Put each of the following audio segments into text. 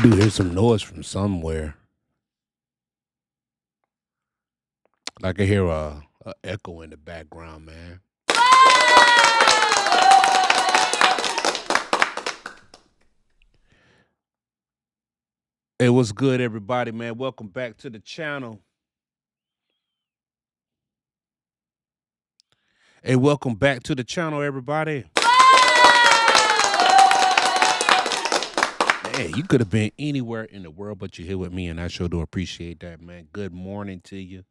do hear some noise from somewhere. I can hear a echo in the background, man. Hey, what's good, everybody, man? Welcome back to the channel. Hey, welcome back to the channel, everybody. Hey, you could have been anywhere in the world, but you're here with me, and I sure do appreciate that, man. Good morning to you.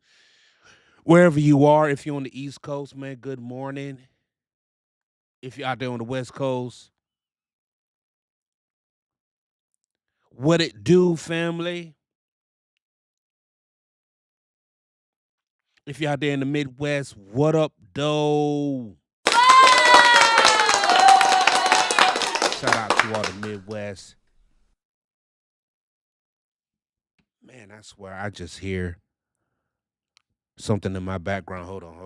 Wherever you are, if you're on the East Coast, man, good morning. If you're out there on the West Coast, what it do, family? If you're out there in the Midwest, what up, though? Shout out to all the Midwest. Man, I swear I just hear something in my background. Hold on.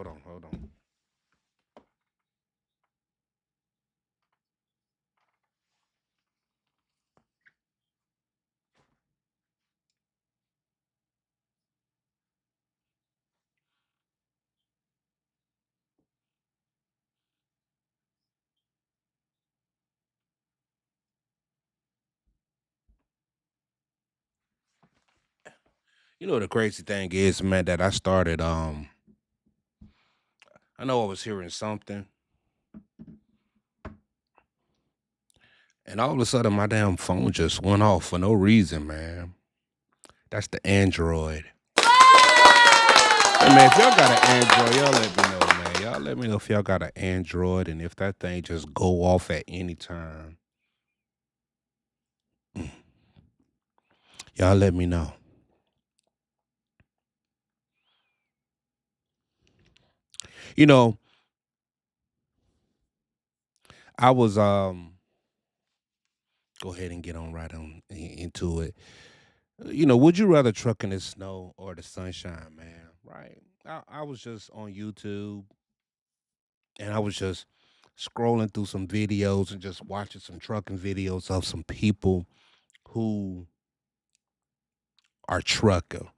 You know the crazy thing is, man, that I started I know I was hearing something, and all of a sudden my damn phone just went off for no reason, man. That's the Android. Hey man, if y'all got an Android, y'all let me know, man. Y'all let me know if y'all got an Android and if that thing just go off at any time. Mm. Y'all let me know. You know, I was go ahead and get on right on into it. Would you rather truck in the snow or the sunshine, man? Right. I was just on YouTube and I was just scrolling through some videos and just watching some trucking videos of some people who are trucking.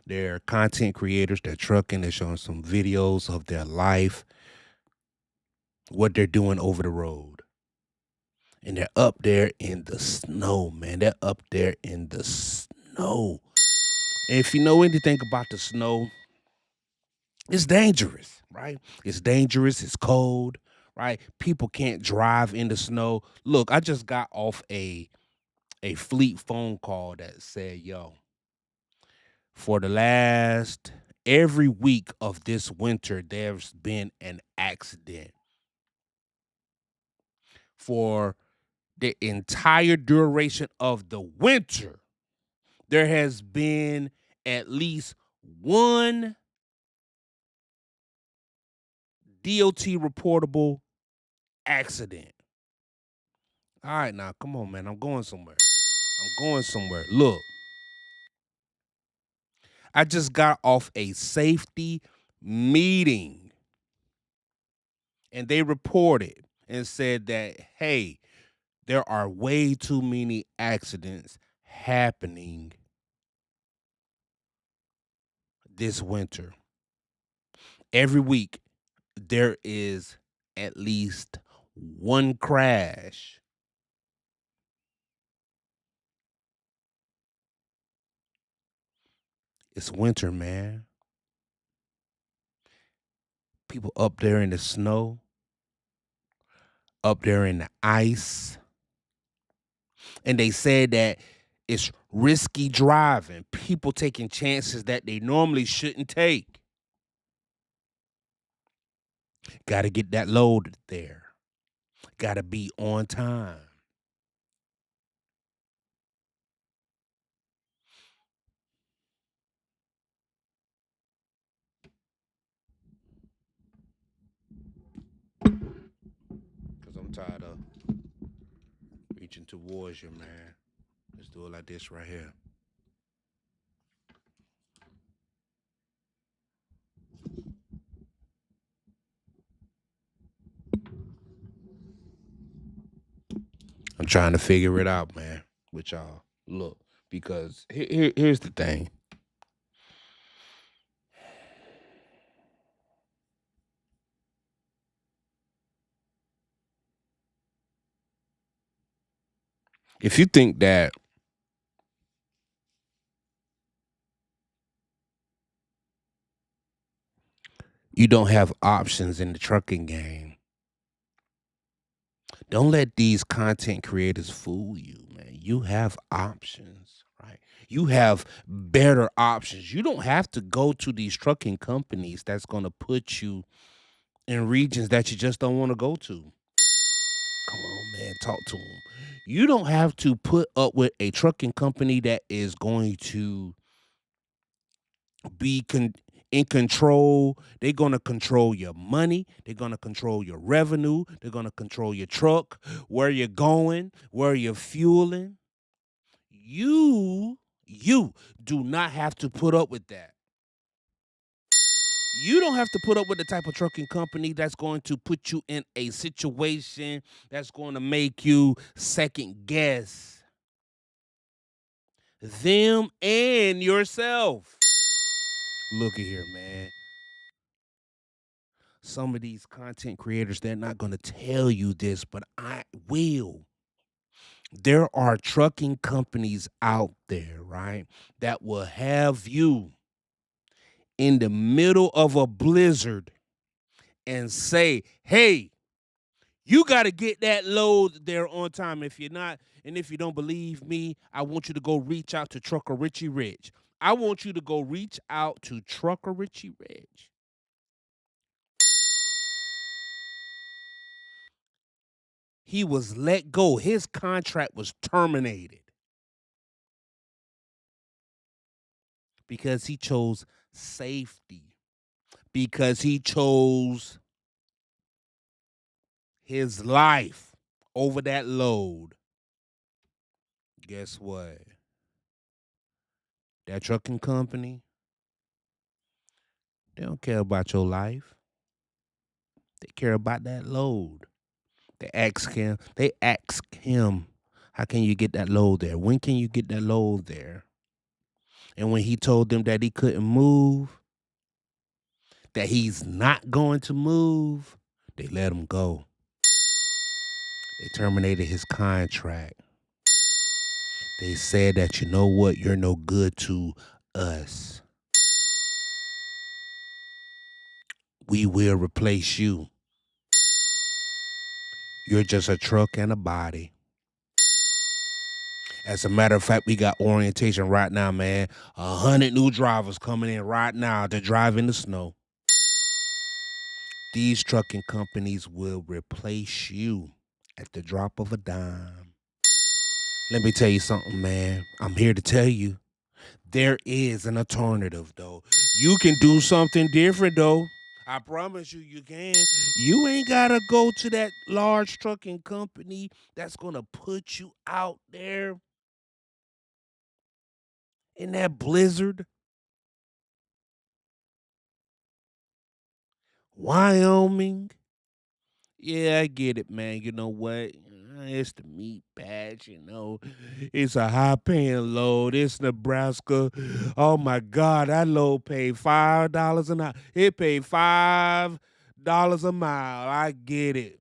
They're content creators, they're trucking, they're showing some videos of their life, what they're doing over the road. And they're up there in the snow, man. They're up there in the snow. And if you know anything about the snow, it's dangerous, right? It's dangerous. It's cold, right? People can't drive in the snow. Look, I just got off a fleet phone call that said, "Yo, for the last every week of this winter, there's been an accident. For the entire duration of the winter, there has been at least one DOT reportable accident." All right, now come on, man. I'm going somewhere. I'm going somewhere. Look, I just got off a safety meeting and they reported and said that, hey, there are way too many accidents happening this winter. Every week, there is at least one crash. It's winter, man. People up there in the snow, up there in the ice. And they said that it's risky driving, people taking chances that they normally shouldn't take. Got to get that load there. Got to be on time. Because I'm tired of reaching towards you, man. Let's do it like this right here. I'm trying to figure it out, man. with y'all. Look, because here's the thing. If you think that you don't have options in the trucking game, don't let these content creators fool you, man. You have options, right? You have better options. You don't have to go to these trucking companies that's going to put you in regions that you just don't want to go to. Come on, man, talk to them. You don't have to put up with a trucking company that is going to be in control. They're going to control your money. They're going to control your revenue. They're going to control your truck, where you're going, where you're fueling. You do not have to put up with that. You don't have to put up with the type of trucking company that's going to put you in a situation that's going to make you second guess them and yourself. Look at here, man. Some of these content creators, they're not going to tell you this, but I will. There are trucking companies out there, right, that will have you in the middle of a blizzard and say, hey, you got to get that load there on time. If you're not, and if you don't believe me, I want you to go reach out to Trucker Richie Rich. I want you to go reach out to Trucker Richie Rich. He was let go. His contract was terminated because he chose safety, because he chose his life over that load. Guess what? That trucking company, they don't care about your life. They care about that load. They ask him, how can you get that load there? When can you get that load there? And when he told them that he couldn't move, that he's not going to move, they let him go. They terminated his contract. They said that, you know what, you're no good to us. We will replace you. You're just a truck and a body. As a matter of fact, we got orientation right now, man. 100 new drivers coming in right now to drive in the snow. These trucking companies will replace you at the drop of a dime. Let me tell you something, man. I'm here to tell you there is an alternative, though. You can do something different, though. I promise you, you can. You ain't got to go to that large trucking company that's going to put you out there in that blizzard. Wyoming. Yeah, I get it, man. You know what? It's the meat patch, you know. It's a high paying load. It's Nebraska. Oh my God, that load paid $5 an hour. It paid $5 a mile. I get it.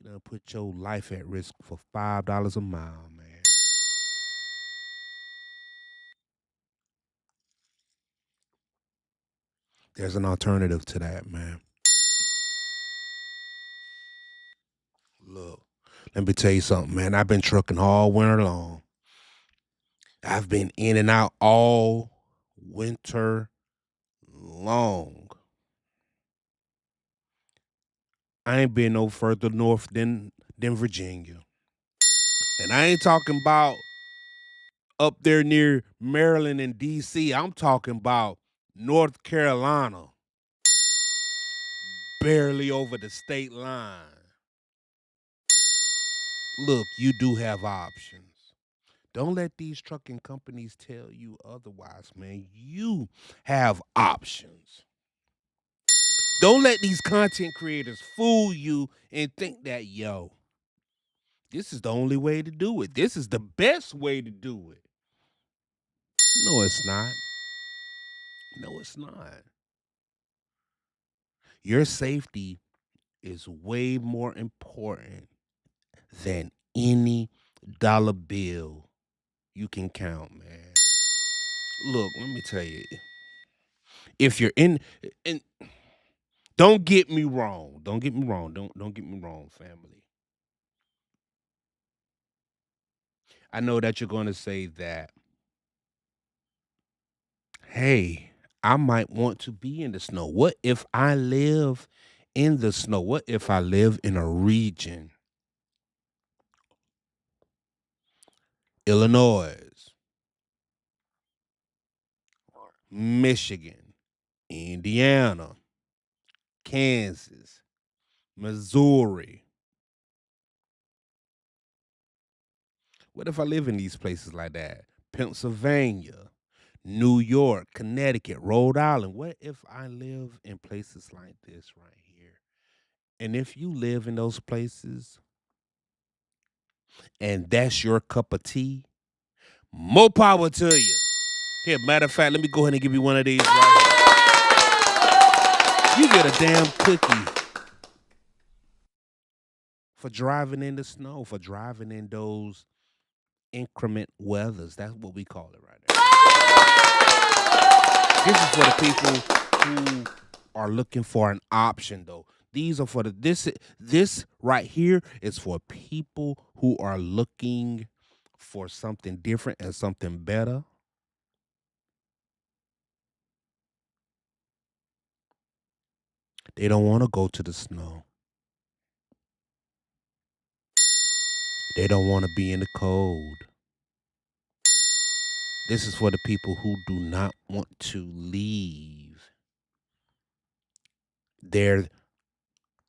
You know, put your life at risk for $5 a mile, man. There's an alternative to that, man. Look, let me tell you something, man. I've been trucking all winter long. I've been in and out all winter long. I ain't been no further north than Virginia. And I ain't talking about up there near Maryland and DC. I'm talking about North Carolina, barely over the state line. Look, you do have options. Don't let these trucking companies tell you otherwise, man. You have options. Don't let these content creators fool you and think that, yo, This is the only way to do it. This is the best way to do it. No, it's not. No, it's not. Your safety is way more important than any dollar bill you can count, man. Look, let me tell you. If you're in and don't get me wrong. Don't get me wrong. Don't get me wrong, family. I know that you're going to say that, hey, I might want to be in the snow. What if I live in the snow? What if I live in a region, Illinois, Michigan, Indiana, Kansas, Missouri? What if I live in these places like that? Pennsylvania, New York, Connecticut, Rhode Island. What if I live in places like this right here? And if you live in those places and that's your cup of tea, more power to you. Here, matter of fact, let me go ahead and give you one of these right here. You get a damn cookie for driving in the snow, for driving in those increment weathers. That's what we call it right there. This is for the people who are looking for an option, though. These are for the this right here is for people who are looking for something different and something better. They don't want to go to the snow. They don't want to be in the cold. This is for the people who do not want to leave their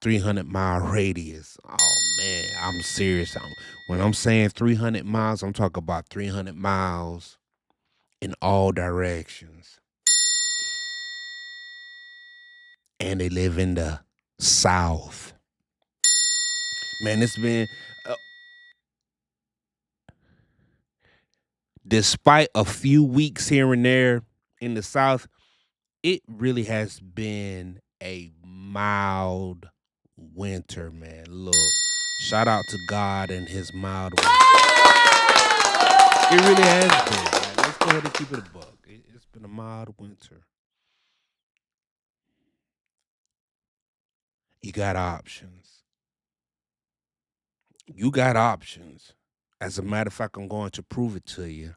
300-mile radius. Oh man, I'm serious. When I'm saying 300 miles, I'm talking about 300 miles in all directions. And they live in the South. Man, it's been, uh, despite a few weeks here and there in the South, it really has been a mild winter, man. Look, shout out to God and his mild winter. It really has been. Like, let's go ahead and keep it a buck. It's been a mild winter. You got options. You got options. As a matter of fact, I'm going to prove it to you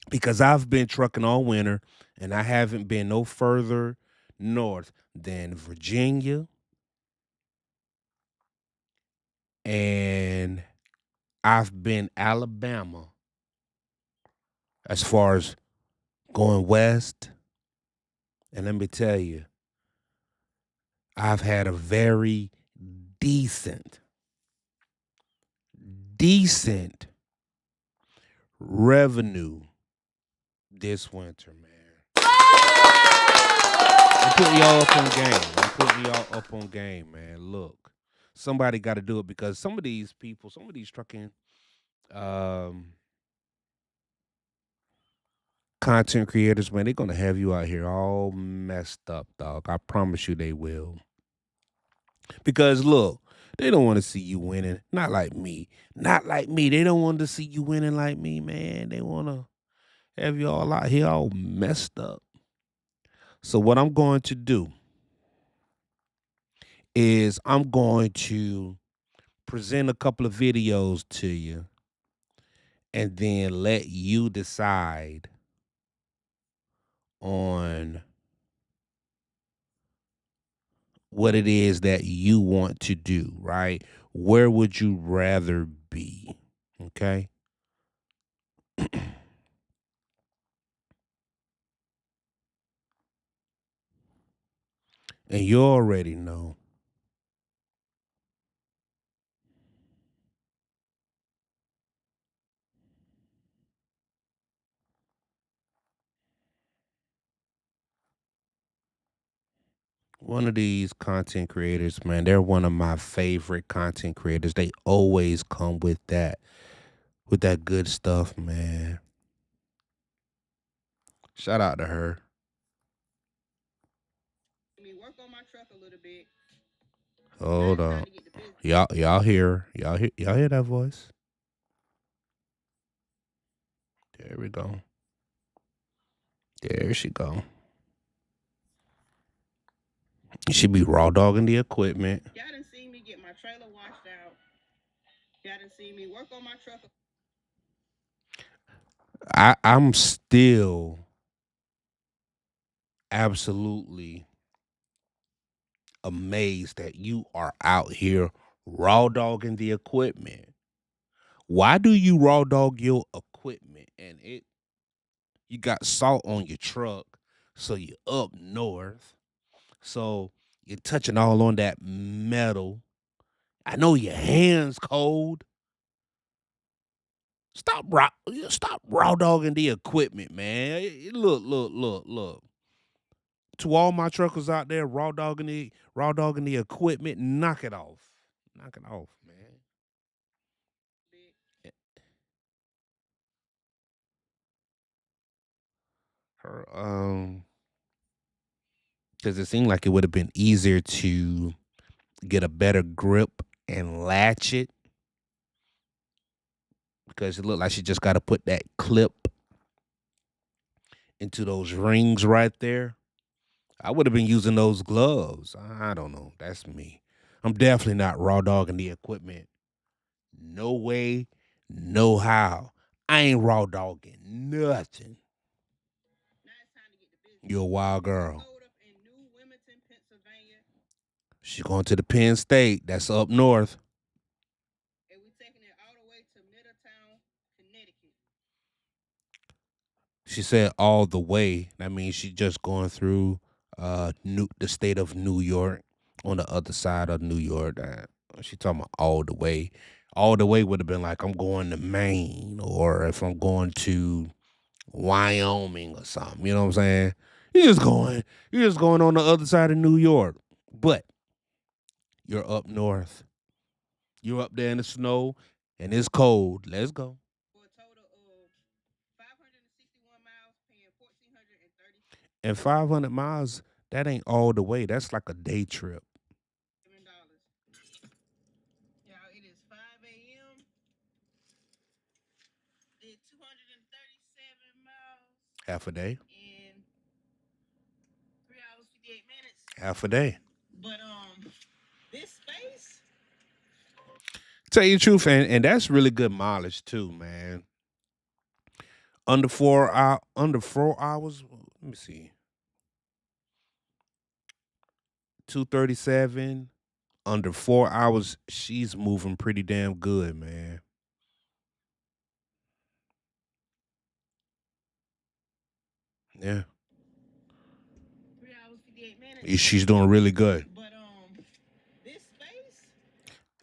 because I've been trucking all winter and I haven't been no further north than Virginia, and I've been Alabama as far as going west. And let me tell you, I've had a very decent, decent revenue this winter, man. I'm putting y'all up on game. I'm putting y'all up on game, man. Look, somebody got to do it because some of these people, some of these trucking um, content creators, man, they're gonna have you out here all messed up, dog. I promise you, they will. Because look, they don't want to see you winning. Not like me. Not like me. They don't want to see you winning like me, man. They want to have you all out here all messed up. So what I'm going to do is I'm going to present a couple of videos to you and then let you decide on what it is that you want to do, right? Where would you rather be? Okay? And you already know. One of these content creators, man, they're one of my favorite content creators. They always come with that good stuff, man. Shout out to her. Hold on. Y'all hear that voice? There we go. There she go. She be raw dogging the equipment. I'm still absolutely amazed that you are out here raw dogging the equipment. Why do you raw dog your equipment and it you got salt on your truck, so you up north, so you're touching all on that metal. I know your hands cold. Stop raw dogging the equipment, man. Look. To all my truckers out there raw dogging the equipment, knock it off. Knock it off, man. Her because it seemed like it would have been easier to get a better grip and latch it because it looked like she just got to put that clip into those rings right there. I would have been using those gloves. I don't know. That's me. I'm definitely not raw dogging the equipment. No way, no how. I ain't raw dogging nothing. You're a wild girl. She going to the Penn State. That's up north. She said all the way. That means she just going through the state of New York on the other side of New York. She talking about all the way. All the way would have been like I'm going to Maine or if I'm going to Wyoming or something. You know what I'm saying? You're just going on the other side of New York. But you're up north. You're up there in the snow and it's cold. Let's go. And 500 miles, that ain't all the way. That's like a day trip. Half a day. Half a day. Tell you the truth, and that's really good mileage too, man. Under 4 hours. Let me see. 237. Under 4 hours, she's moving pretty damn good, man. Yeah. She's doing really good.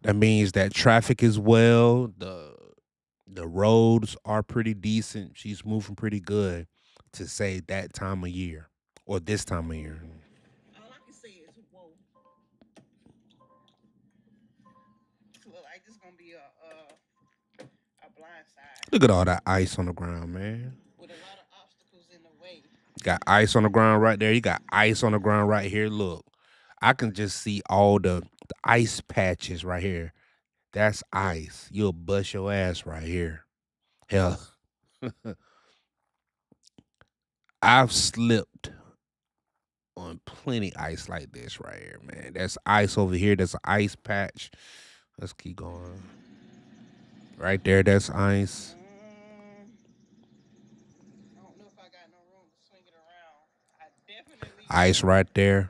That means that traffic is well. The roads are pretty decent. She's moving pretty good to say that time of year or this time of year. Look at all that ice on the ground, man. Got ice on the ground right there. You got ice on the ground right here. Look, I can just see all the ice patches right here. That's ice. You'll bust your ass right here. Hell, I've slipped on plenty ice like this right here, man. That's ice over here. That's an ice patch. Let's keep going. Right there, that's ice. Ice right there.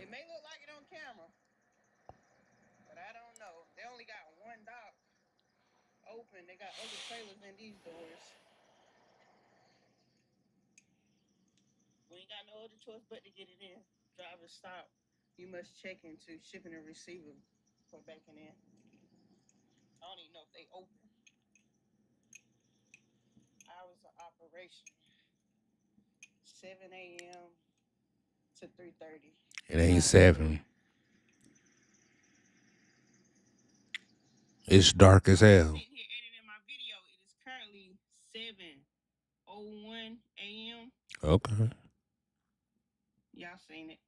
It ain't 7. It's dark as hell. Sitting here editing my video. It is currently 7:01 a.m. Okay. Y'all seen it.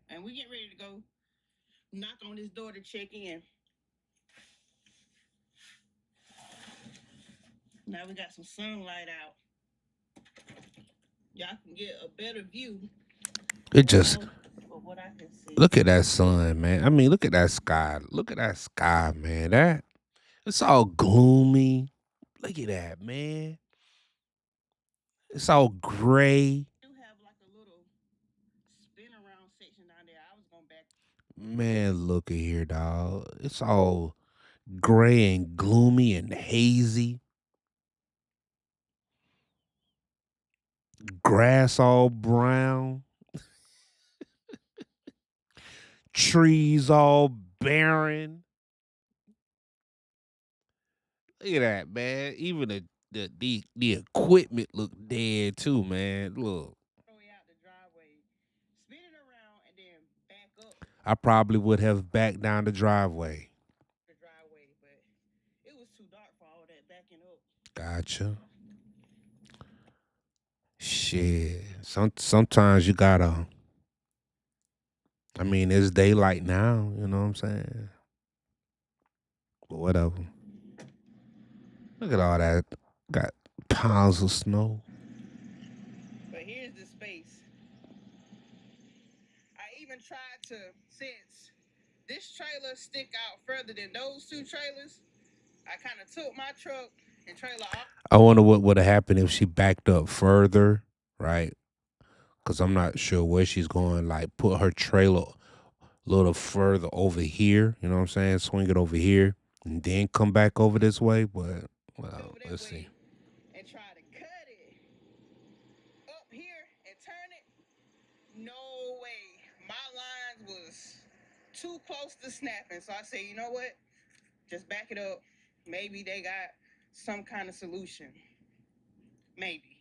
And we get ready to go knock on this door to check in. Now we got some sunlight out. Y'all can get a better view It just of what I can see. look at that sun, man. I mean, look at that sky. Look at that sky, man. That it's all gloomy. Look at that, man. It's all gray. Do have like a little spin around section down there. I was going back. Man, look at here, dog. It's all gray and gloomy and hazy. Grass all brown. Trees all barren. Look at that, man. Even the equipment look dead too, man. Look. Out the driveway, spin it around, and then back up I probably would have backed down the driveway. But it was too dark for all that backing up. Gotcha. Shit. Sometimes you gotta. I mean, it's daylight now. You know what I'm saying? But whatever. Look at all that. Got piles of snow. But here's the space. I even tried to, since this trailer stick out further than those two trailers, I kind of took my truck and trailer off. I wonder what would have happened if she backed up further, right? Because I'm not sure where she's going. Like, put her trailer a little further over here. You know what I'm saying? Swing it over here and then come back over this way. But, well, let's see. And try to cut it up here and turn it. No way. My lines was too close to snapping. So I said, you know what? Just back it up. Maybe they got some kind of solution. Maybe.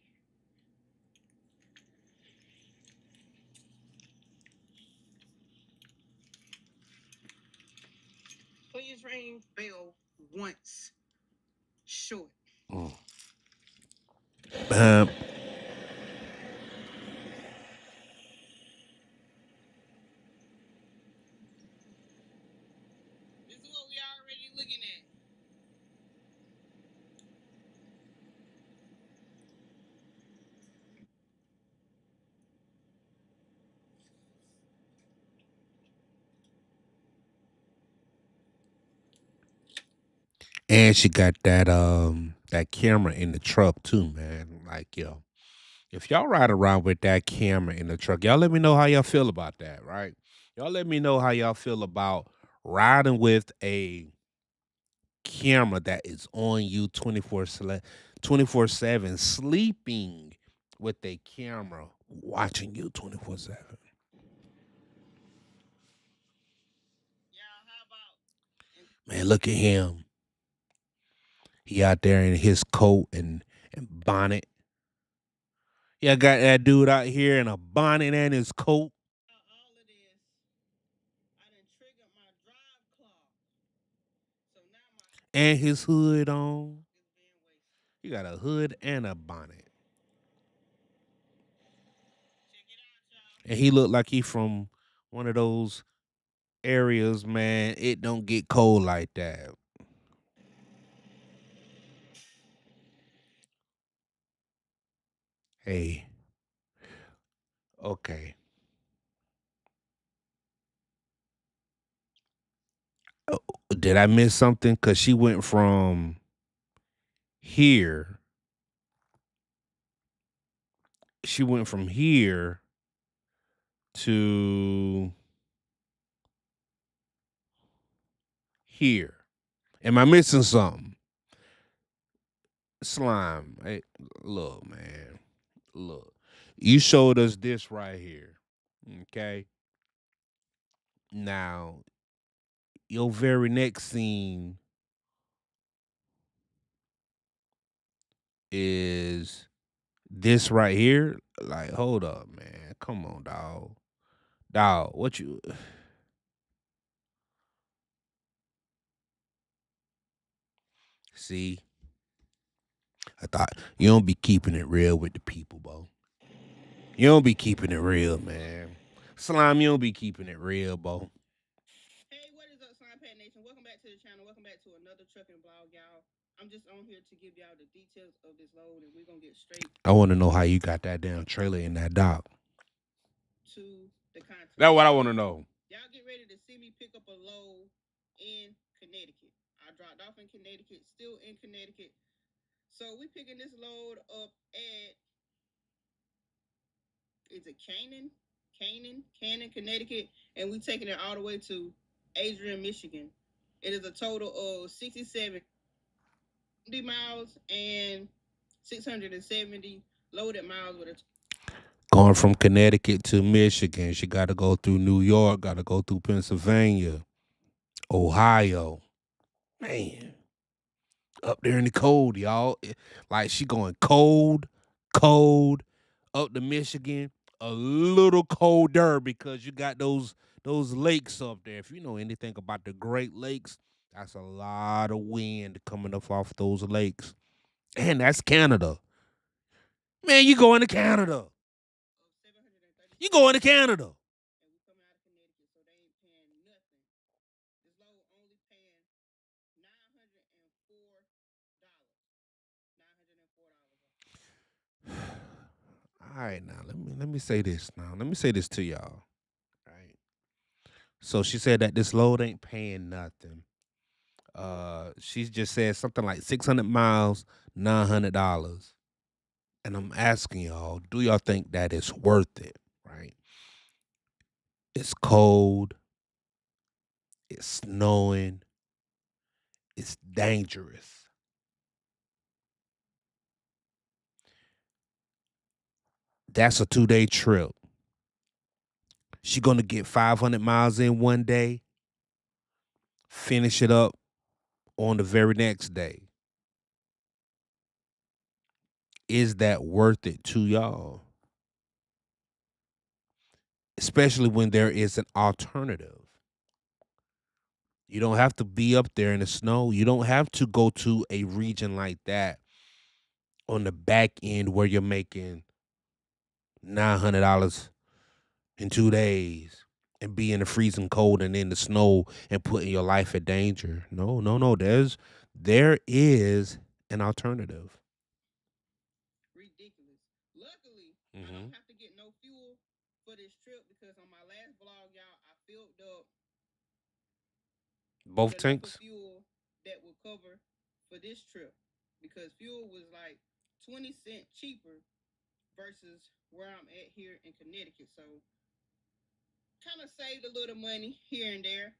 Please ring bell once. Short. Um, This is what we already looking at. And she got that camera in the truck too, man. Like, yo, if y'all ride around with that camera in the truck, y'all let me know how y'all feel about that, right? Y'all let me know how y'all feel about riding with a camera that is on you 24/7, sleeping with a camera watching you 24/7. Yeah, how about? Man, look at him. He out there in his coat and bonnet. Yeah, got that dude out here in a bonnet and his coat. All of this, I done triggered my drive clock. So now my And his hood on. is being wasted. He got a hood and a bonnet. Check it out, y'all. And he looked like he from one of those areas, man. It don't get cold like that. Hey, okay. Oh, did I miss something? Cause she went from here. She went from here to here. Am I missing something? Slime. Hey, look, man. Look. You showed us this right here. Okay. Now, your very next scene is this right here. Like, hold up, man. Come on, dog. Dog, what you See, I thought you don't be keeping it real with the people, bro. You don't be keeping it real, man. Slime, you don't be keeping it real, bro. Hey, what is up, Slime Pat Nation? Welcome back to the channel. Welcome back to another trucking vlog, y'all. I'm just on here to give y'all the details of this load, and we're gonna get straight I want to know how you got that damn trailer in that dock. to the content. That's what I want to know. Y'all get ready to see me pick up a load in Connecticut. I dropped off in Connecticut, still in Connecticut. So we picking this load up at, is it Canaan, Connecticut, and we taking it all the way to Adrian, Michigan. It is a total of 67 miles and 670 loaded miles with a Going from Connecticut to Michigan, she got to go through New York, got to go through Pennsylvania, Ohio. Man, up there in the cold, y'all. Like she going cold, up to Michigan, a little colder because you got those lakes up there. If you know anything about the Great Lakes, that's a lot of wind coming up off those lakes. And that's Canada. Man, you going to Canada. You going to Canada. And we coming out of Connecticut, so they ain't paying nothing. This load only paying $904. All right, now let me say this. Now let me say this to y'all. Right. So she said that this load ain't paying nothing. She just said something like 600 miles, $900. And I'm asking y'all, do y'all think that is worth it? Right? It's cold. It's snowing. It's dangerous. That's a 2-day trip. She gonna get 500 miles in one day, finish it up on the very next day. Is that worth it to y'all? Especially when there is an alternative. You don't have to be up there in the snow. You don't have to go to a region like that on the back end where you're making $900 in 2 days and be in the freezing cold and in the snow and putting your life at danger. No, no, no. There is an alternative. Ridiculous. Luckily, I don't have to get no fuel for this trip because on my last vlog, y'all, I filled up Both the local tanks. fuel that will cover for this trip because fuel was like 20 cents cheaper versus where I'm at here in Connecticut. So kind of saved a little money here and there.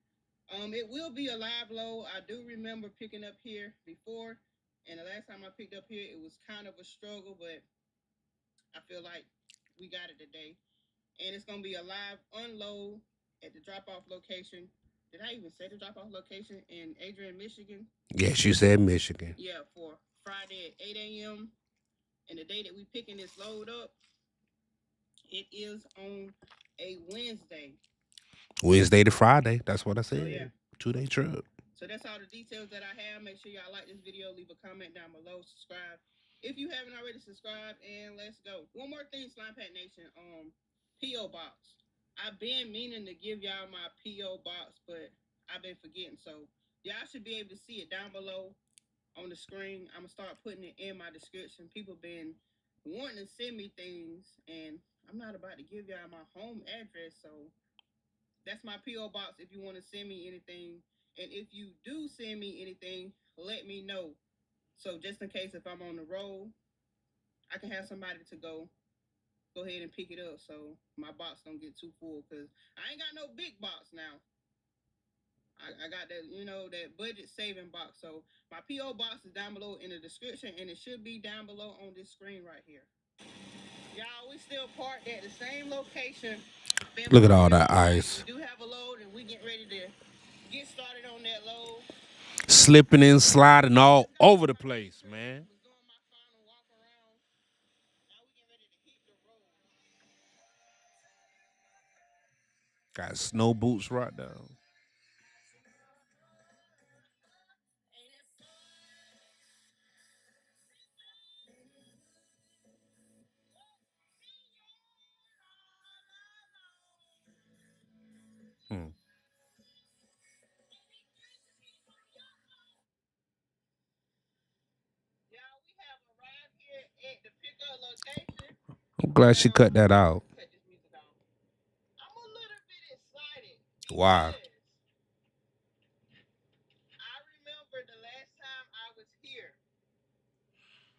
It will be a live load. I do remember picking up here before, and the last time I picked up here, it was kind of a struggle, but I feel like we got it today. And it's gonna be a live unload at the drop-off location. Did I even say the drop-off location in Adrian, Michigan? Yes, you said Michigan. Yeah, for Friday at 8 a.m. And the day that we picking this load up, it is on a Wednesday. Wednesday to Friday. That's what I said. Oh, yeah. 2-day trip. So that's all the details that I have. Make sure y'all like this video, leave a comment down below, subscribe if you haven't already subscribed, and let's go. One more thing, Slime Pat Nation, P.O. Box. I've been meaning to give y'all my P.O. Box, but I've been forgetting. So y'all should be able to see it down below on the screen. I'm gonna start putting it in my description. People been wanting to send me things, and I'm not about to give y'all my home address, so that's my P.O. Box if you want to send me anything. And if you do send me anything, let me know. So just in case if I'm on the road, I can have somebody to go ahead and pick it up so my box don't get too full, because I ain't got no big box now. I got that, that budget saving box. So my P.O. box is down below in the description, and it should be down below on this screen right here. Y'all, we still parked at the same location. Look at all that ice. We do have a load, and we get ready to get started on that load. Slipping and sliding all over the place, man. Got snow boots right now. glad she cut that out. cut this music off. I'm a little bit excited Why? because I remember the last time I was here.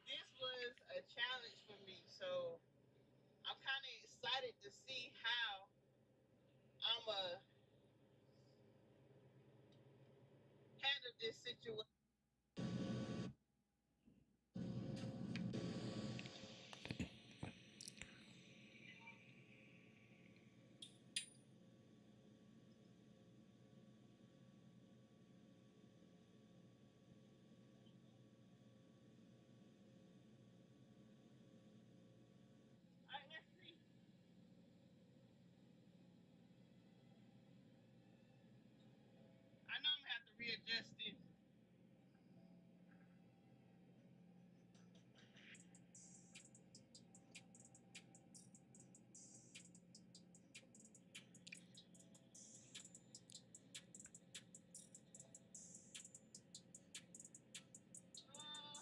This was a challenge for me, so I'm kind of excited to see how I'm gonna handle this situation. All right, let's see. I know I'm gonna have to readjust this. Uh,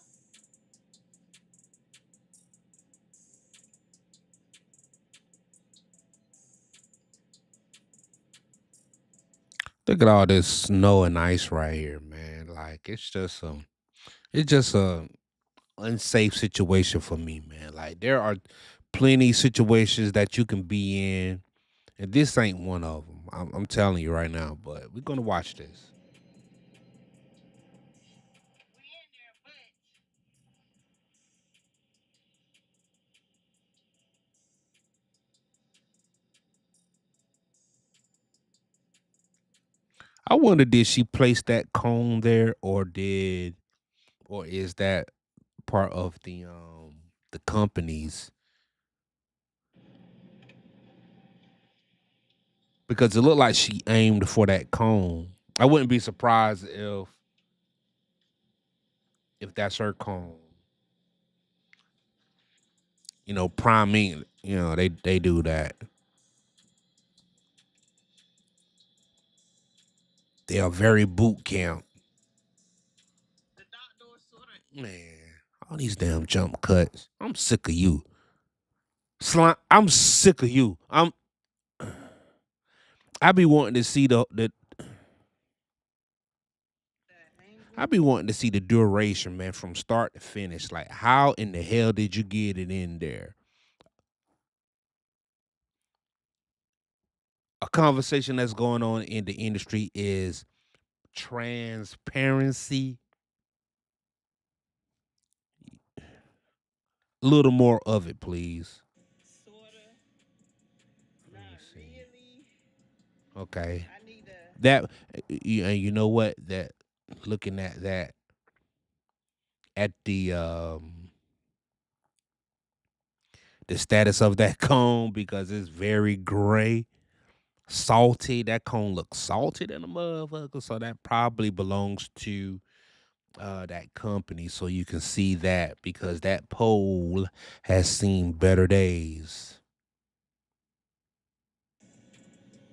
Look at all this snow and ice right here, man. Like it's just a unsafe situation for me, man. Like there are plenty situations that you can be in, and this ain't one of them. I'm telling you right now. But we're gonna watch this. we in there, but I wonder, did she place that cone there, or is that part of the company's? Because it looked like she aimed for that cone. I wouldn't be surprised if that's her cone. You know, priming. You know, they do that. They are very boot camp. the doctor sort of. Man, all these damn jump cuts. I'm sick of you. Slime, I'm sick of you. I be wanting to see the The angle. I be wanting to see the duration, man, from start to finish. Like, how in the hell did you get it in there? A conversation that's going on in the industry is transparency. A little more of it, please. Sorta. Let me Not see. really. Okay. I need to. That and you know what? That looking at that at the status of that cone because it's very gray, salty. That cone looks salty than a motherfucker, so that probably belongs to that company. So you can see that because that pole has seen better days.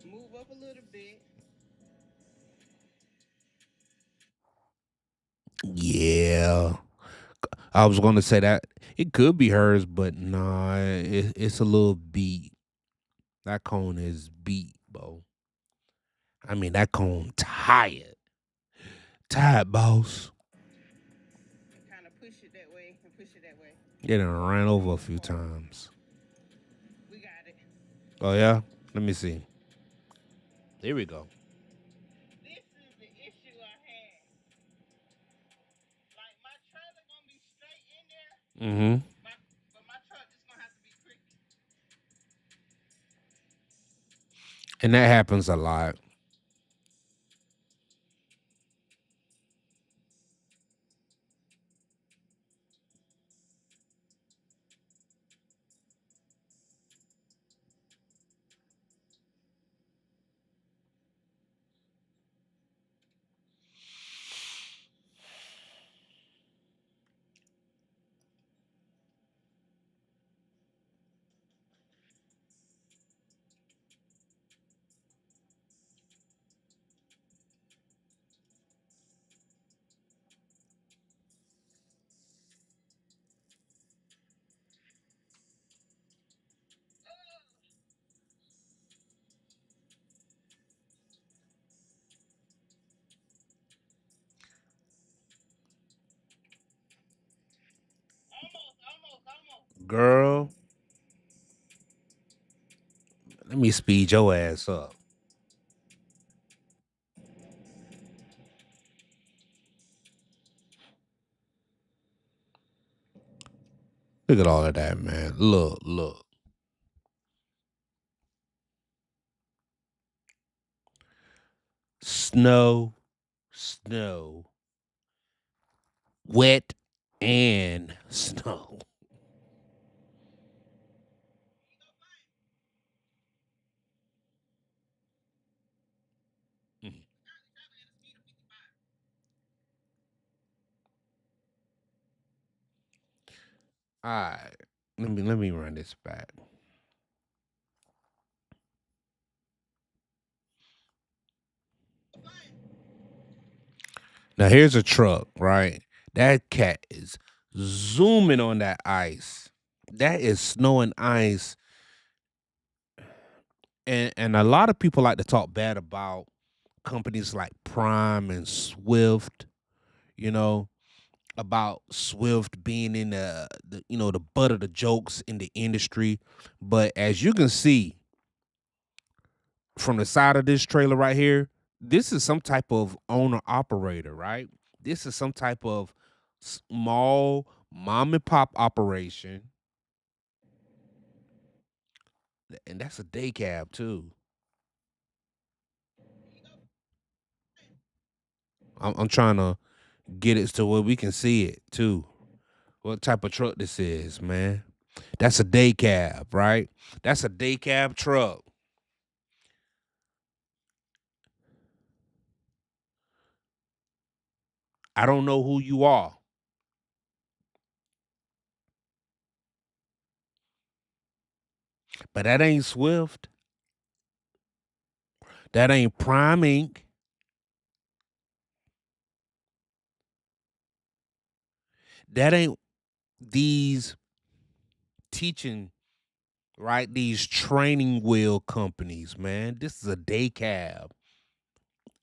Move up a little bit. Yeah, I was gonna say that it could be hers, but nah, it's a little beat. That cone is beat, bro. I mean, that cone tired, tired, boss. And kind of push it that way and push it that way. It done ran Get over on a the few part. times. We got it. Oh yeah, let me see. There we go. This is the issue I had. Like my trailer gonna be straight in there, Mm-hmm. my, but my truck just gonna have to be crooked. And that happens a lot. Girl, let me speed your ass up. Look at all of that, man. Look, look. Snow, snow, wet, and snow. Mm. All right. Let me run this back. Now here's a truck, right? That cat is zooming on that ice. That is snow and ice. And a lot of people like to talk bad about companies like Prime and Swift, you know, about Swift being in the butt of the jokes in the industry. But as you can see from the side of this trailer right here, this is some type of owner operator, right? This is some type of small mom and pop operation, and that's a day cab too. I'm trying to get it to where we can see it too. What type of truck this is, man? That's a day cab, right? That's a day cab truck. I don't know who you are, but that ain't Swift. That ain't Prime Inc. That ain't these teaching, right? These training wheel companies, man. This is a day cab.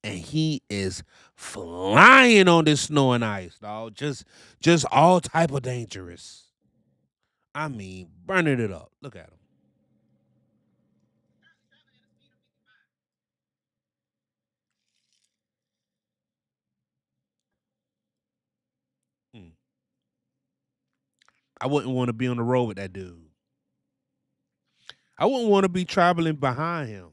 And he is flying on this snow and ice, dog. Just all type of dangerous. I mean, burning it up. Look at him. Mm. I wouldn't want to be on the road with that dude. I wouldn't want to be traveling behind him.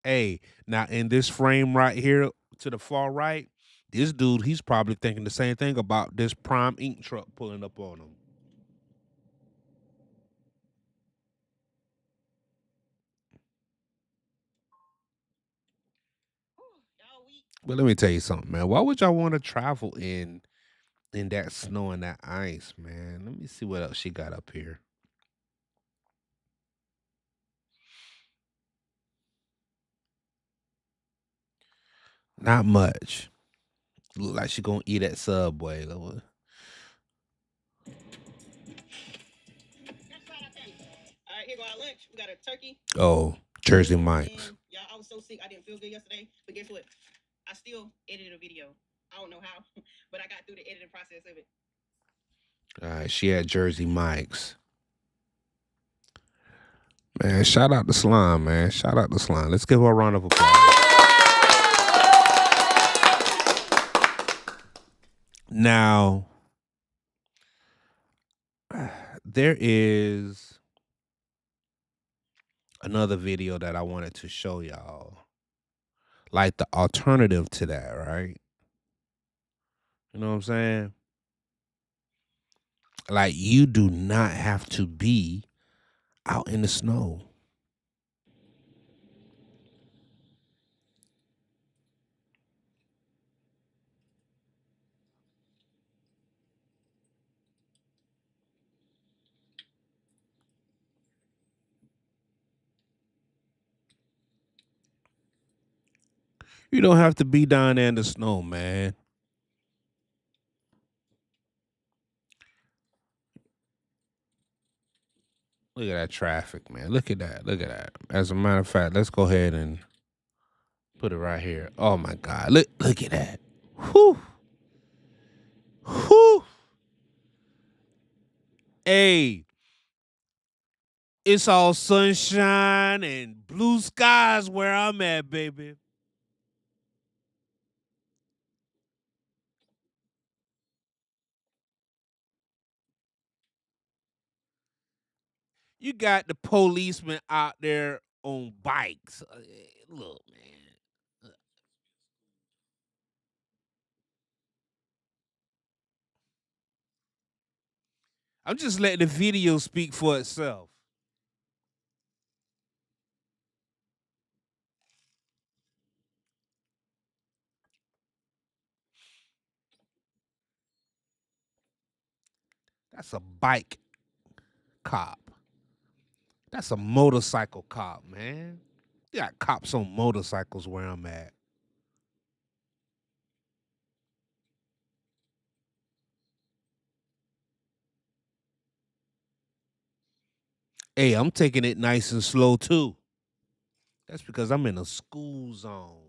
Hey, now in this frame right here to the far right, this dude, he's probably thinking the same thing about this Prime Ink truck pulling up on him. But let me tell you something, man. Why would y'all want to travel in that snow and that ice, man? Let me see what else she got up here. Not much. Look like she gonna eat at Subway. All right, here go our lunch. We got a turkey. Oh, Jersey Mike's. Y'all, I was so sick, I didn't feel good yesterday. But guess what? I still edited a video. I don't know how, but I got through the editing process of it. All right, she had Jersey Mike's. Man, shout out to Slime, man. Shout out to Slime. Let's give her a round of applause. Now, there is another video that I wanted to show y'all. Like the alternative to that, right? You know what I'm saying? Like you do not have to be out in the snow. You don't have to be down there in the snow, man. Look at that traffic, man. Look at that. Look at that. As a matter of fact, let's go ahead and put it right here. Oh my God. Look at that. Whew. Whew. Hey, it's all sunshine and blue skies where I'm at, baby. You got the policemen out there on bikes. Look, man. I'm just letting the video speak for itself. That's a bike cop. That's a motorcycle cop, man. You got cops on motorcycles where I'm at. Hey, I'm taking it nice and slow too. That's because I'm in a school zone.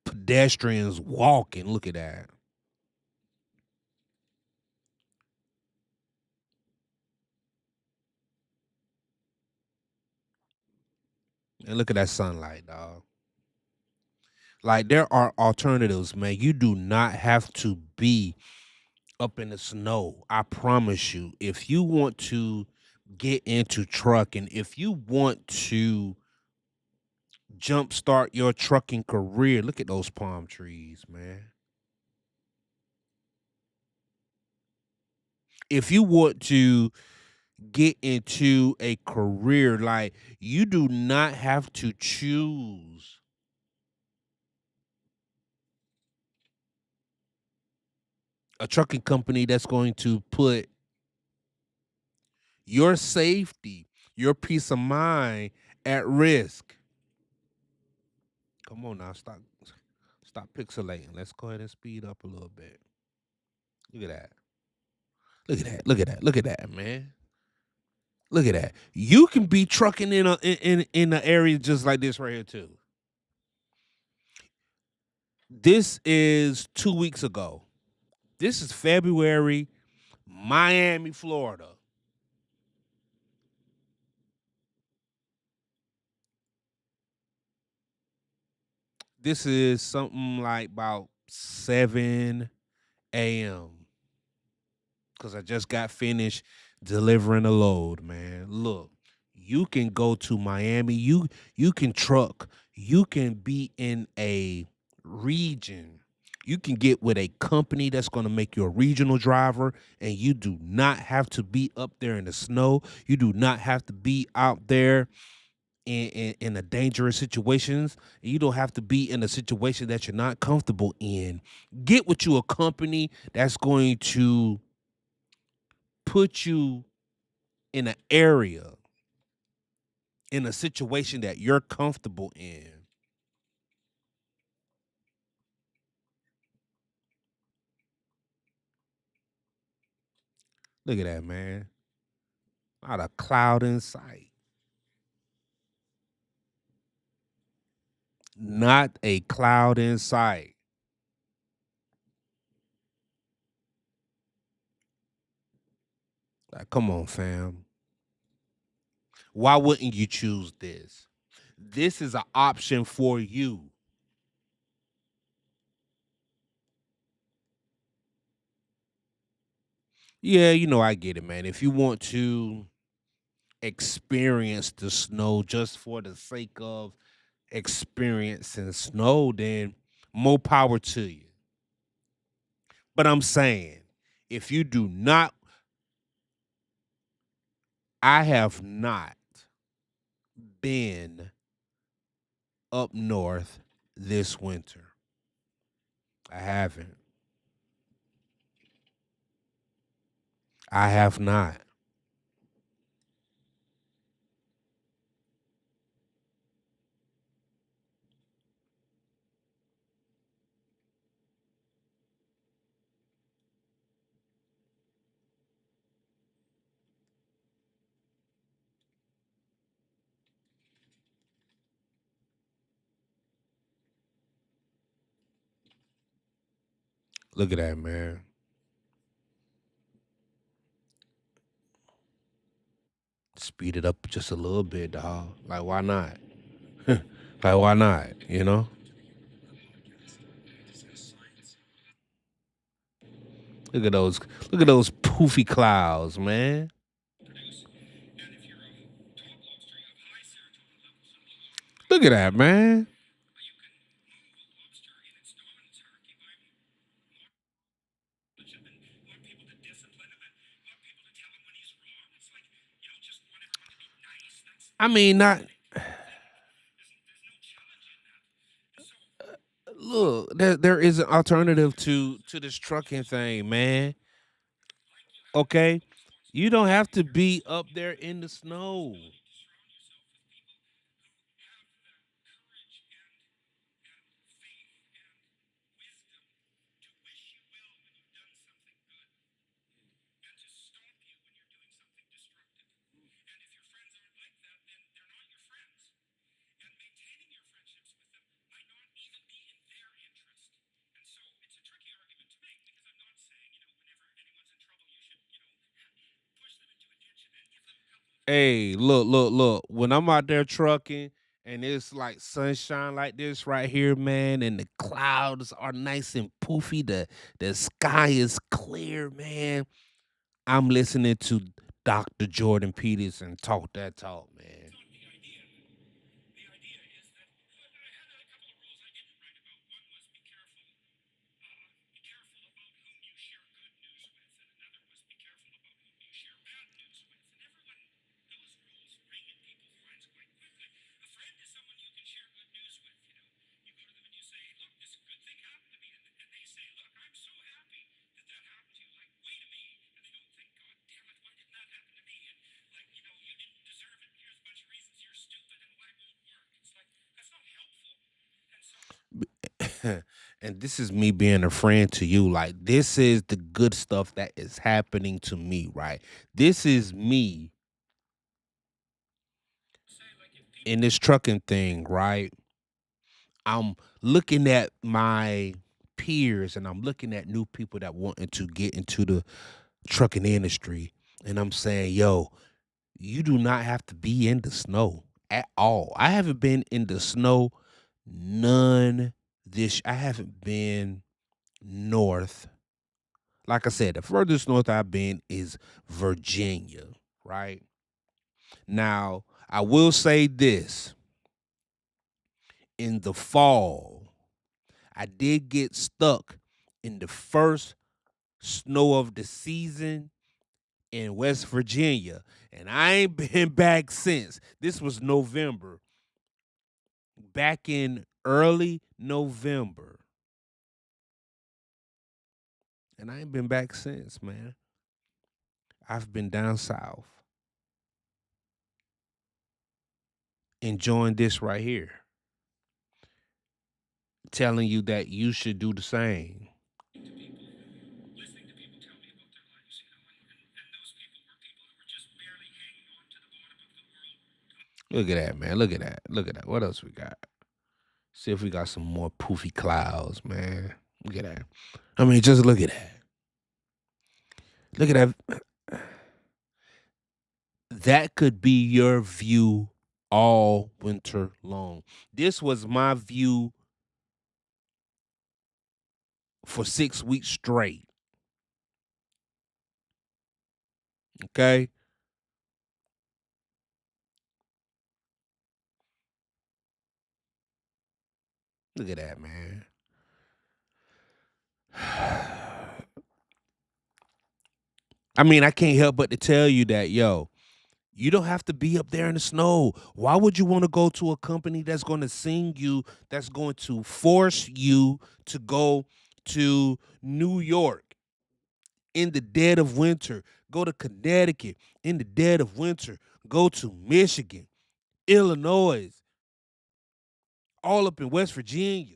Pedestrians walking. Look at that. And look at that sunlight, dog. Like there are alternatives, man. You do not have to be up in the snow. I promise you. If you want to get into trucking, if you want to jumpstart your trucking career, look at those palm trees, man. If you want to get into a career, like you do not have to choose a trucking company that's going to put your safety, your peace of mind at risk. Come on now, stop pixelating. Let's go ahead and speed up a little bit. Look at that. Look at that. Look at that. Look at that, man. Look at that. You can be trucking in an area just like this right here too. This is 2 weeks ago. This is February, Miami, Florida. This is something like about 7 a.m. because I just got finished delivering a load, man. Look, you can go to Miami. You can truck. You can be in a region. You can get with a company that's going to make you a regional driver, and you do not have to be up there in the snow. You do not have to be out there in a dangerous situations. You don't have to be in a situation that you're not comfortable in. Get with you a company that's going to put you in an area, in a situation that you're comfortable in. Look at that, man. Not a cloud in sight. Not a cloud in sight. Like, come on, fam. Why wouldn't you choose this? This is an option for you. Yeah, I get it, man. If you want to experience the snow just for the sake of experiencing snow, then more power to you. But I'm saying, if you do not, I have not been up north this winter. I haven't. I have not. Look at that, man. speed it up just a little bit, dog. Like, why not? Like, why not? You know? Look at those, look at those poofy clouds, man. Look at that, man. I mean, not look. There is an alternative to this trucking thing, man. Okay, you don't have to be up there in the snow. Hey, look, look, look. When I'm out there trucking and it's like sunshine like this right here, man, and the clouds are nice and poofy, the sky is clear, man. I'm listening to Dr. Jordan Peterson talk that talk, man. And this is me being a friend to you. Like, this is the good stuff that is happening to me, right? This is me in this trucking thing, right? I'm looking at my peers and I'm looking at new people that wanting to get into the trucking industry. And I'm saying, yo, you do not have to be in the snow at all. I haven't been in the snow none this I haven't been north. Like I said, the furthest north I've been is Virginia, right? Now, I will say this, in the fall, I did get stuck in the first snow of the season in West Virginia, and I ain't been back since. This was November, back in early November, and I ain't been back since, man. I've been down south enjoying this right here, telling you that you should do the same. Look at that, man. Look at that. Look at that. What else we got? See if we got some more poofy clouds, man. Look at that. I mean, just look at that. Look at that. That could be your view all winter long. This was my view for 6 weeks straight. Okay. Look at that, man. I mean, I can't help but to tell you that, yo, you don't have to be up there in the snow. Why would you want to go to a company that's going to sing you, that's going to force you to go to New York in the dead of winter, go to Connecticut in the dead of winter, go to Michigan, Illinois, all up in West Virginia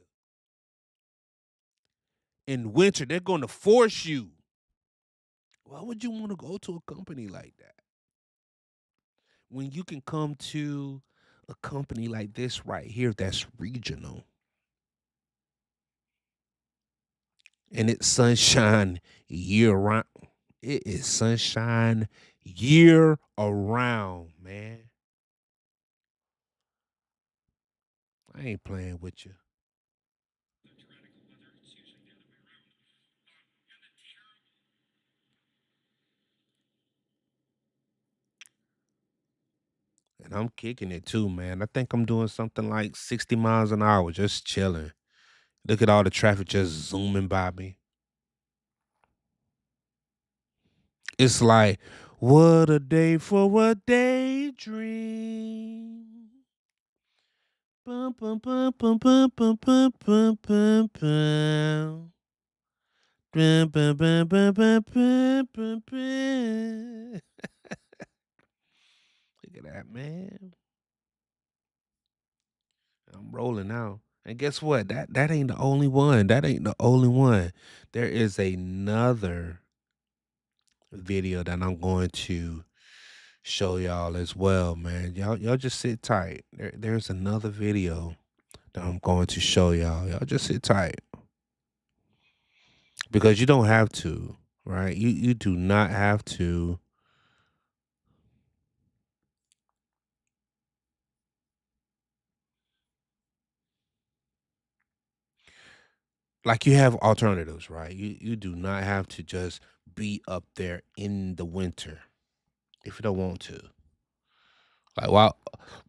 in winter? They're going to force you. Why would you want to go to a company like that when you can come to a company like this right here that's regional and it's sunshine year round? It is sunshine year around, man. I ain't playing with you. And I'm kicking it too, man. I think I'm doing something like 60 miles an hour, just chilling. Look at all the traffic just zooming by me. It's like, what a day for a daydream. Bum, bum, bum, bum, bum, bum, bum, bum, bum, bum. Bum, bum, bum, bum, bum, bum, bum, bum. Look at that, man. I'm rolling out. And guess what? That ain't the only one. That ain't the only one. There is another video that I'm going to show y'all as well, man. Y'all just sit tight. There's another video that I'm going to show y'all. Y'all just sit tight. Because you don't have to, right? You do not have to. Like, you have alternatives, right? You do not have to just be up there in the winter if you don't want to. Like, well,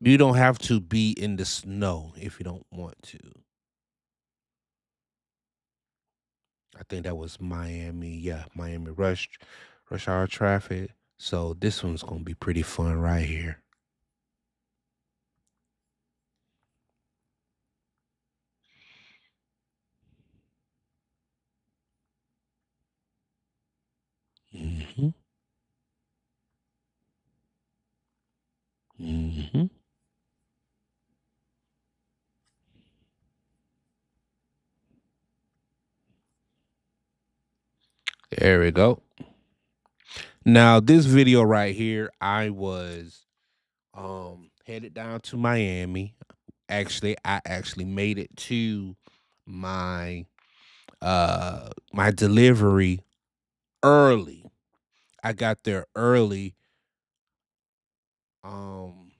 you don't have to be in the snow if you don't want to. I think that was Miami. Yeah, Miami rush hour traffic. So this one's gonna be pretty fun right here. Hmm. Hmm. There we go. Now this video right here, I was headed down to Miami. Actually, I actually made it to my my delivery early. I got there early um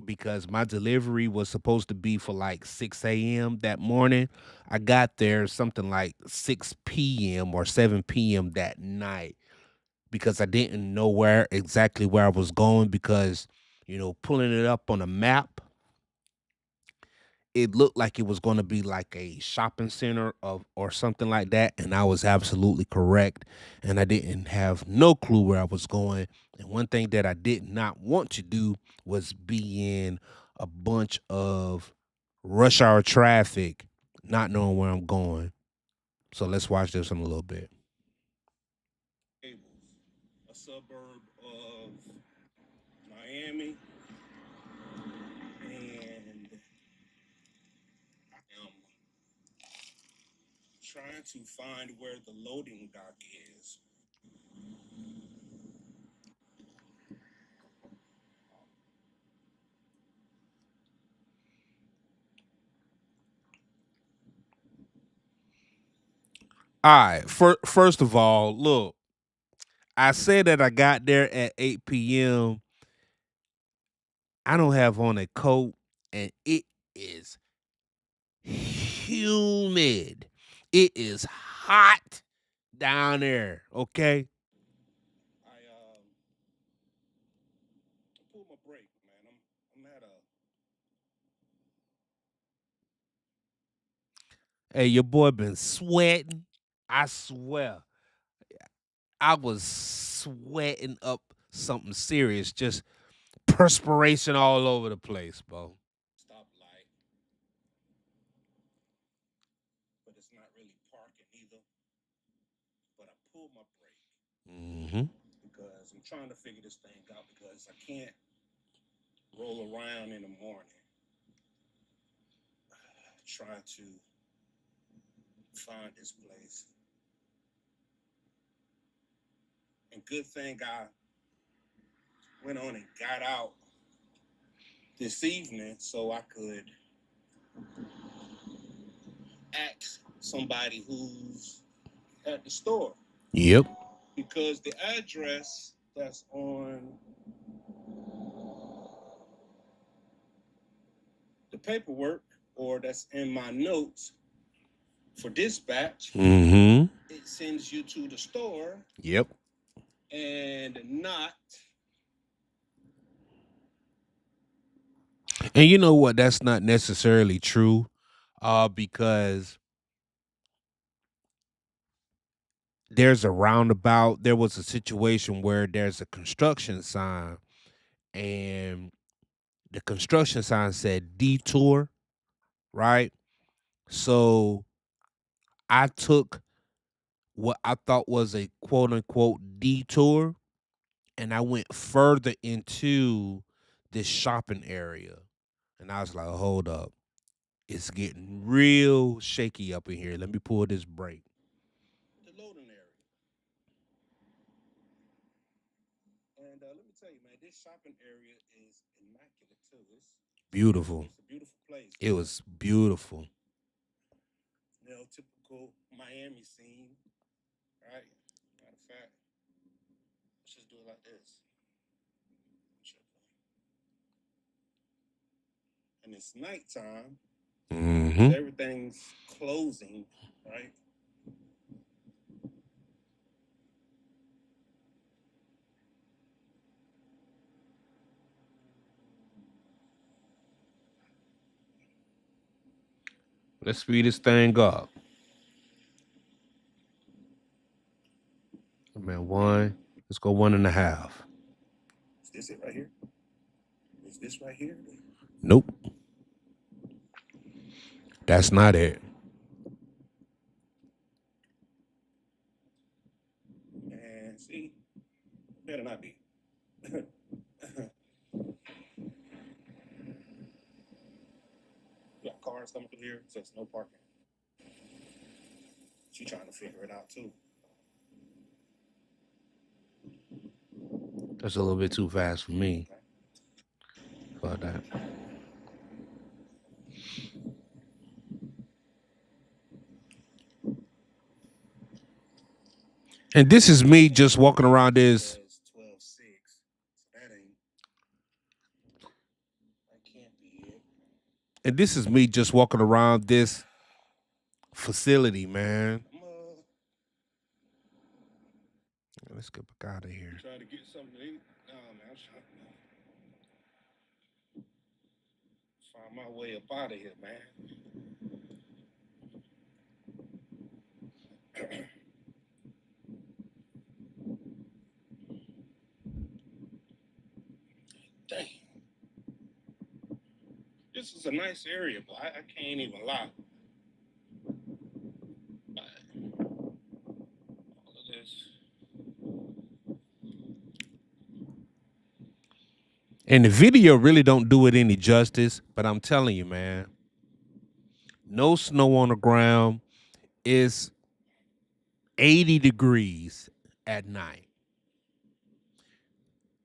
because my delivery was supposed to be for like 6 a.m. that morning. I got there something like 6 p.m. or 7 p.m. that night because I didn't know where I was going because, pulling it up on a map, it looked like it was going to be like a shopping center of or something like that, and I was absolutely correct, and I didn't have no clue where I was going. And one thing that I did not want to do was be in a bunch of rush hour traffic not knowing where I'm going. So let's watch this in a little bit. A suburb of Miami, and I am trying to find where the loading dock is. All right. First of all, look, I said that I got there at 8 p.m. I don't have on a coat, and it is humid. It is hot down there. Okay. I pulled my brake, man. I'm at a. Hey, your boy been sweating. I swear, I was sweating up something serious. Just perspiration all over the place, bro. Stoplight, but it's not really parking either. But I pulled my brake. Mm-hmm. Because I'm trying to figure this thing out because I can't roll around in the morning trying to find this place. And good thing I went on and got out this evening so I could ask somebody who's at the store. Yep. Because the address that's on paperwork or that's in my notes for dispatch, it sends you to the store. Yep. And not. And you know what? That's not necessarily true, because there's a roundabout. There was a situation where there's a construction sign, and the construction sign said detour, right? So I took what I thought was a quote unquote detour, and I went further into this shopping area. And I was like, hold up. It's getting real shaky up in here. Let me pull this brake. The loading area. And let me tell you, man, this shopping area is immaculate too. It's beautiful. It's a beautiful place. It was beautiful. You know, typical Miami scene, right? Matter of fact, let's just do it like this. And it's nighttime. So everything's closing, right? Let's speed this thing up. Man, one. Let's go 1.5. Is this it right here? Is this right here? Nope. That's not it. And see, better not be. Got cars coming through here, so it's no parking. She trying to figure it out too. That's a little bit too fast for me. About that. And this is me just walking around this. 12.6. So that can't be it. And this is me just walking around this facility, man. Let's get back out of here. Trying to get something to eat. No, man, I'm trying to find my way up out of here, man. Dang. This is a nice area, but I can't even lie. All of this. And the video really don't do it any justice, but I'm telling you, man, no snow on the ground. It's 80 degrees at night.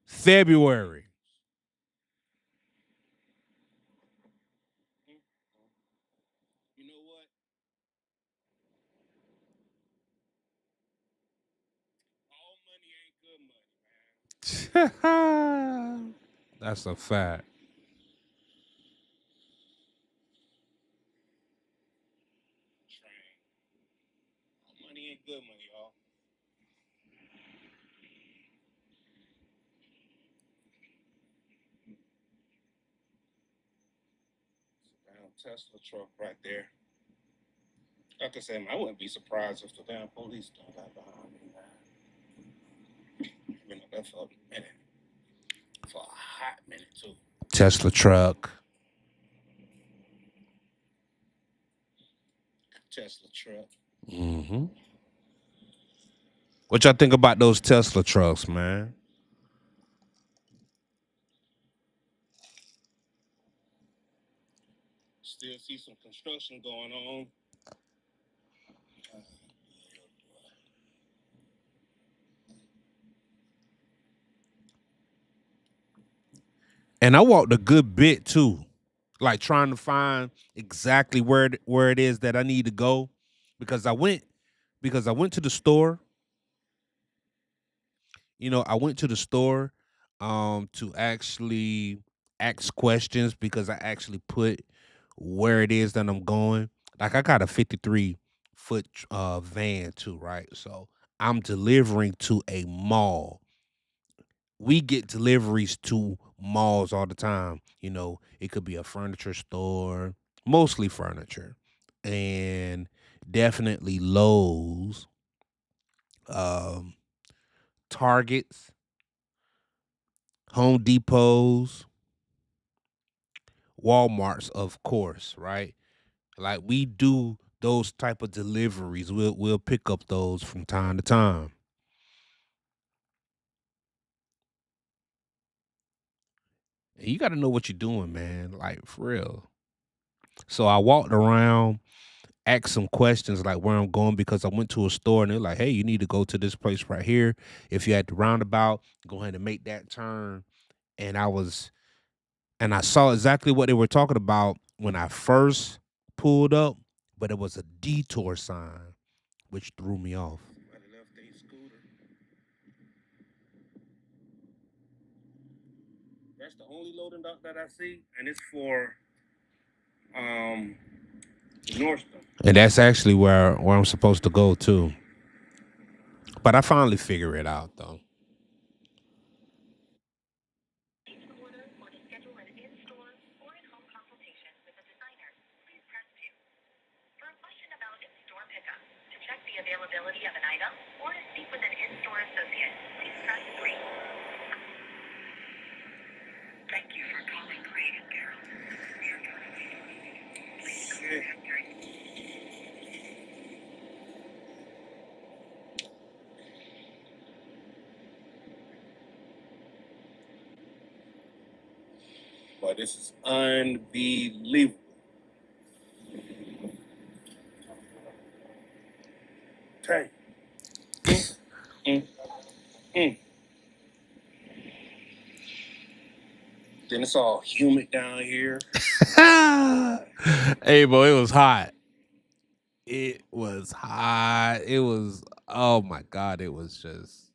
February. You know what? All money ain't good money, man. That's a fact. All money ain't good money, y'all. Tesla truck right there. Like I said, I wouldn't be surprised if the damn police don't got behind me, man. You know, that for a minute. For a hot minute, too. Tesla truck. Tesla truck. Mm-hmm. What y'all think about those Tesla trucks, man? Still see some construction going on. And I walked a good bit too, like trying to find exactly where it is that I need to go, because I went to the store. You know, I went to the store to actually ask questions, because I actually put where it is that I'm going. Like I got a 53-foot van too, right? So I'm delivering to a mall. We get deliveries to malls all the time. It could be a furniture store, mostly furniture, and definitely Lowe's, um, Targets, Home Depots, Walmarts, of course, right? Like we do those type of deliveries. We'll pick up those from time to time. And you got to know what you're doing, man. Like for real. So I walked around, asked some questions like where I'm going because I went to a store and they're like, "Hey, you need to go to this place right here. If you're at the roundabout, go ahead and make that turn." And I saw exactly what they were talking about when I first pulled up, but it was a detour sign, which threw me off. Might have left a scooter. That's the only loading dock that I see, and it's for um Nordstrom. And that's actually where I'm supposed to go too. But I finally figure it out though. But this is unbelievable. Okay. Mm, mm. Then it's all humid down here. Hey, boy, it was hot. It was hot. It was, oh my God, it was just,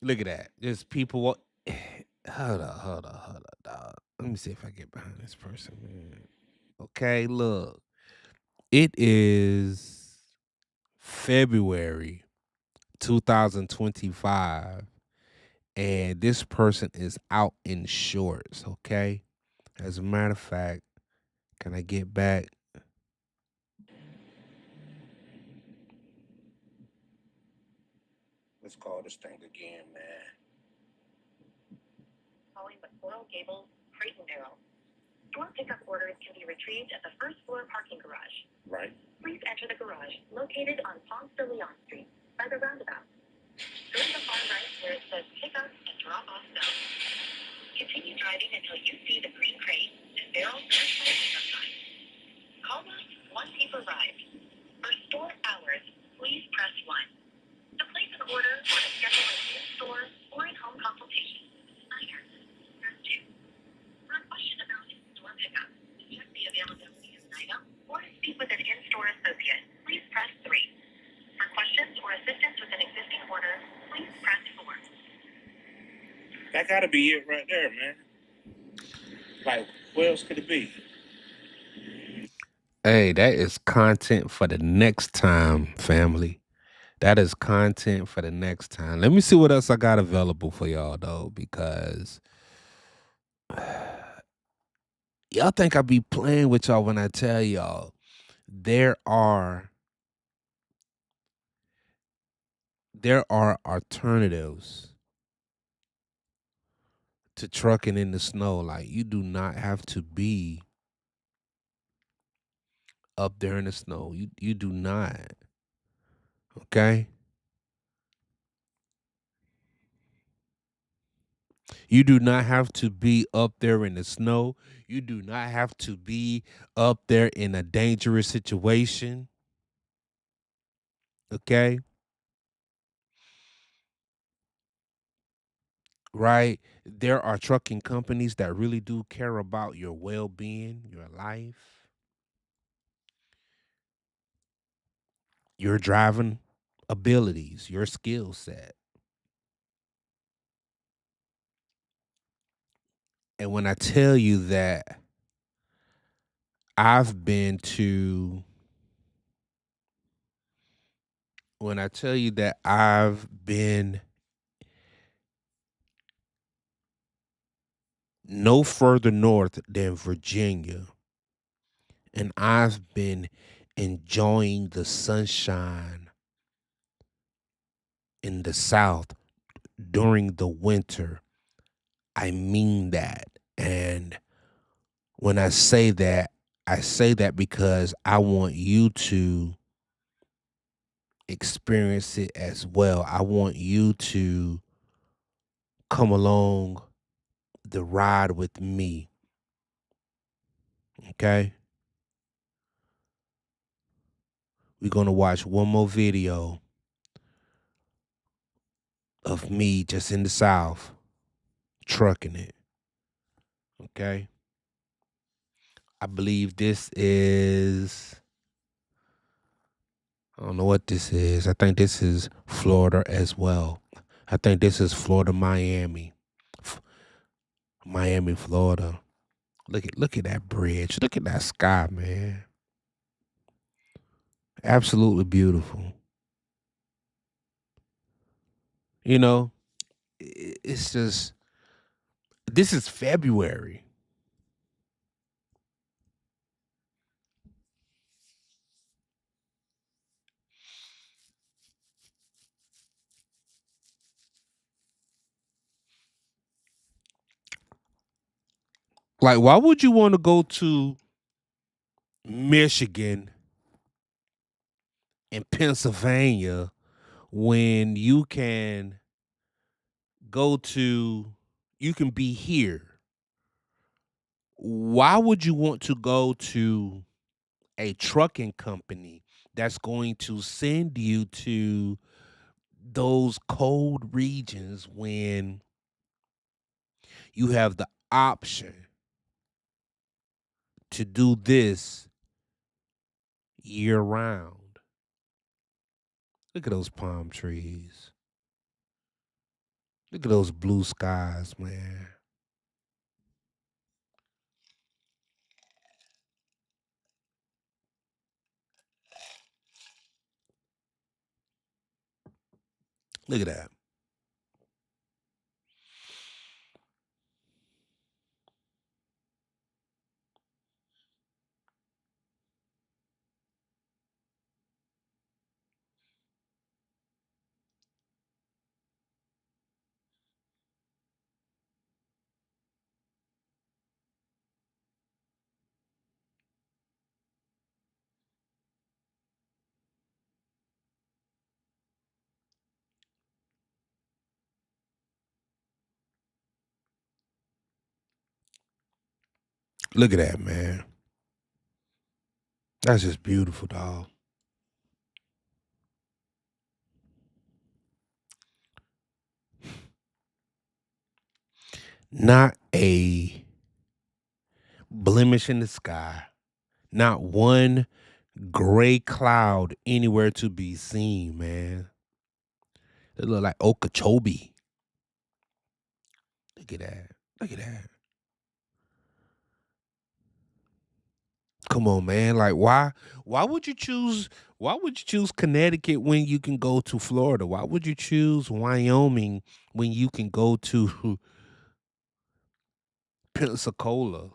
look at that. There's people. Hold on, dog. Let me see if I get behind this person, man. Okay, look. It is February 2025, and this person is out in shorts, okay? As a matter of fact, can I get back? Let's call this thing again, man. Right. That gotta be it right there, man. Like, what else could it be? Hey, that is content for the next time, family. That is content for the next time. Let me see what else I got available for y'all though, because y'all think I be playing with y'all when I tell y'all there are there are alternatives to trucking in the snow. Like you do not have to be up there in the snow. You do not. Okay? You do not have to be up there in the snow. You do not have to be up there in a dangerous situation. Okay? Right? There are trucking companies that really do care about your well being, your life, your driving abilities, your skill set. And when I tell you that I've been to when I tell you that I've been no further north than Virginia, and I've been enjoying the sunshine in the South during the winter, I mean that. And when I say that because I want you to experience it as well. I want you to come along the ride with me. Okay? We're going to watch one more video of me just in the South trucking it. Okay? I believe this is, I don't know what this is. I think this is Florida as well. I think this is Florida, Miami. F- Miami, Florida. Look at that bridge. Look at that sky, man. Absolutely beautiful. You know, it's just this is February. Like, why would you want to go to Michigan and Pennsylvania when go to you can be here? Why would you want to go to a trucking company that's going to send you to those cold regions when you have the option to do this year round? Look at those palm trees. Look at those blue skies, man. Look at that. Look at that, man. That's just beautiful, dog. Not a blemish in the sky. Not one gray cloud anywhere to be seen, man. It look like Okeechobee. Look at that. Look at that. Come on, man. Like why would you choose why would you choose Connecticut when you can go to Florida? Why would you choose Wyoming when you can go to Pensacola?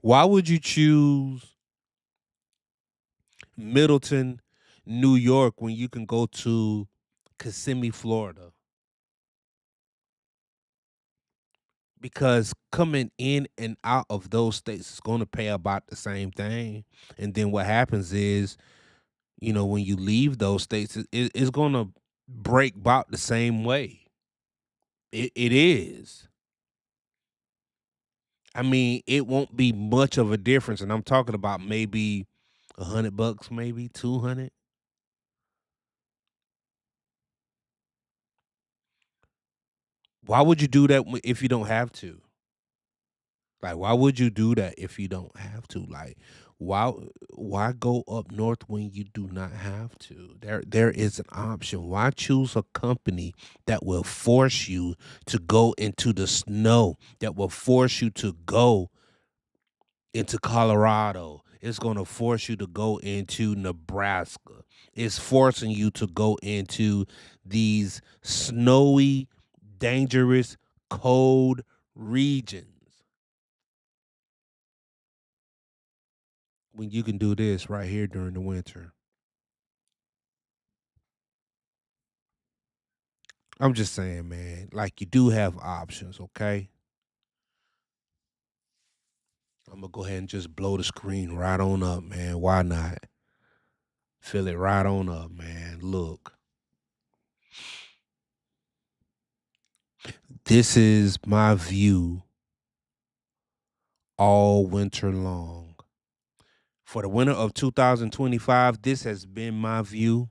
Why would you choose Middleton, New York when you can go to Kissimmee, Florida? Because coming in and out of those states is going to pay about the same thing. And then what happens is, when you leave those states, it's going to break about the same way. It is. I mean, it won't be much of a difference. And I'm talking about maybe $100, maybe 200. Why would you do that if you don't have to? Like, why would you do that if you don't have to? Like, Why why go up north when you do not have to? There is an option. Why choose a company that will force you to go into the snow, that will force you to go into Colorado? It's going to force you to go into Nebraska. It's forcing you to go into these snowy, dangerous, cold regions when you can do this right here during the winter. I'm just saying, man, like you do have options, okay? I'm gonna go ahead and just blow the screen right on up, man. Why not? Fill it right on up, man. Look, this is my view all winter long. For the winter of 2025, this has been my view.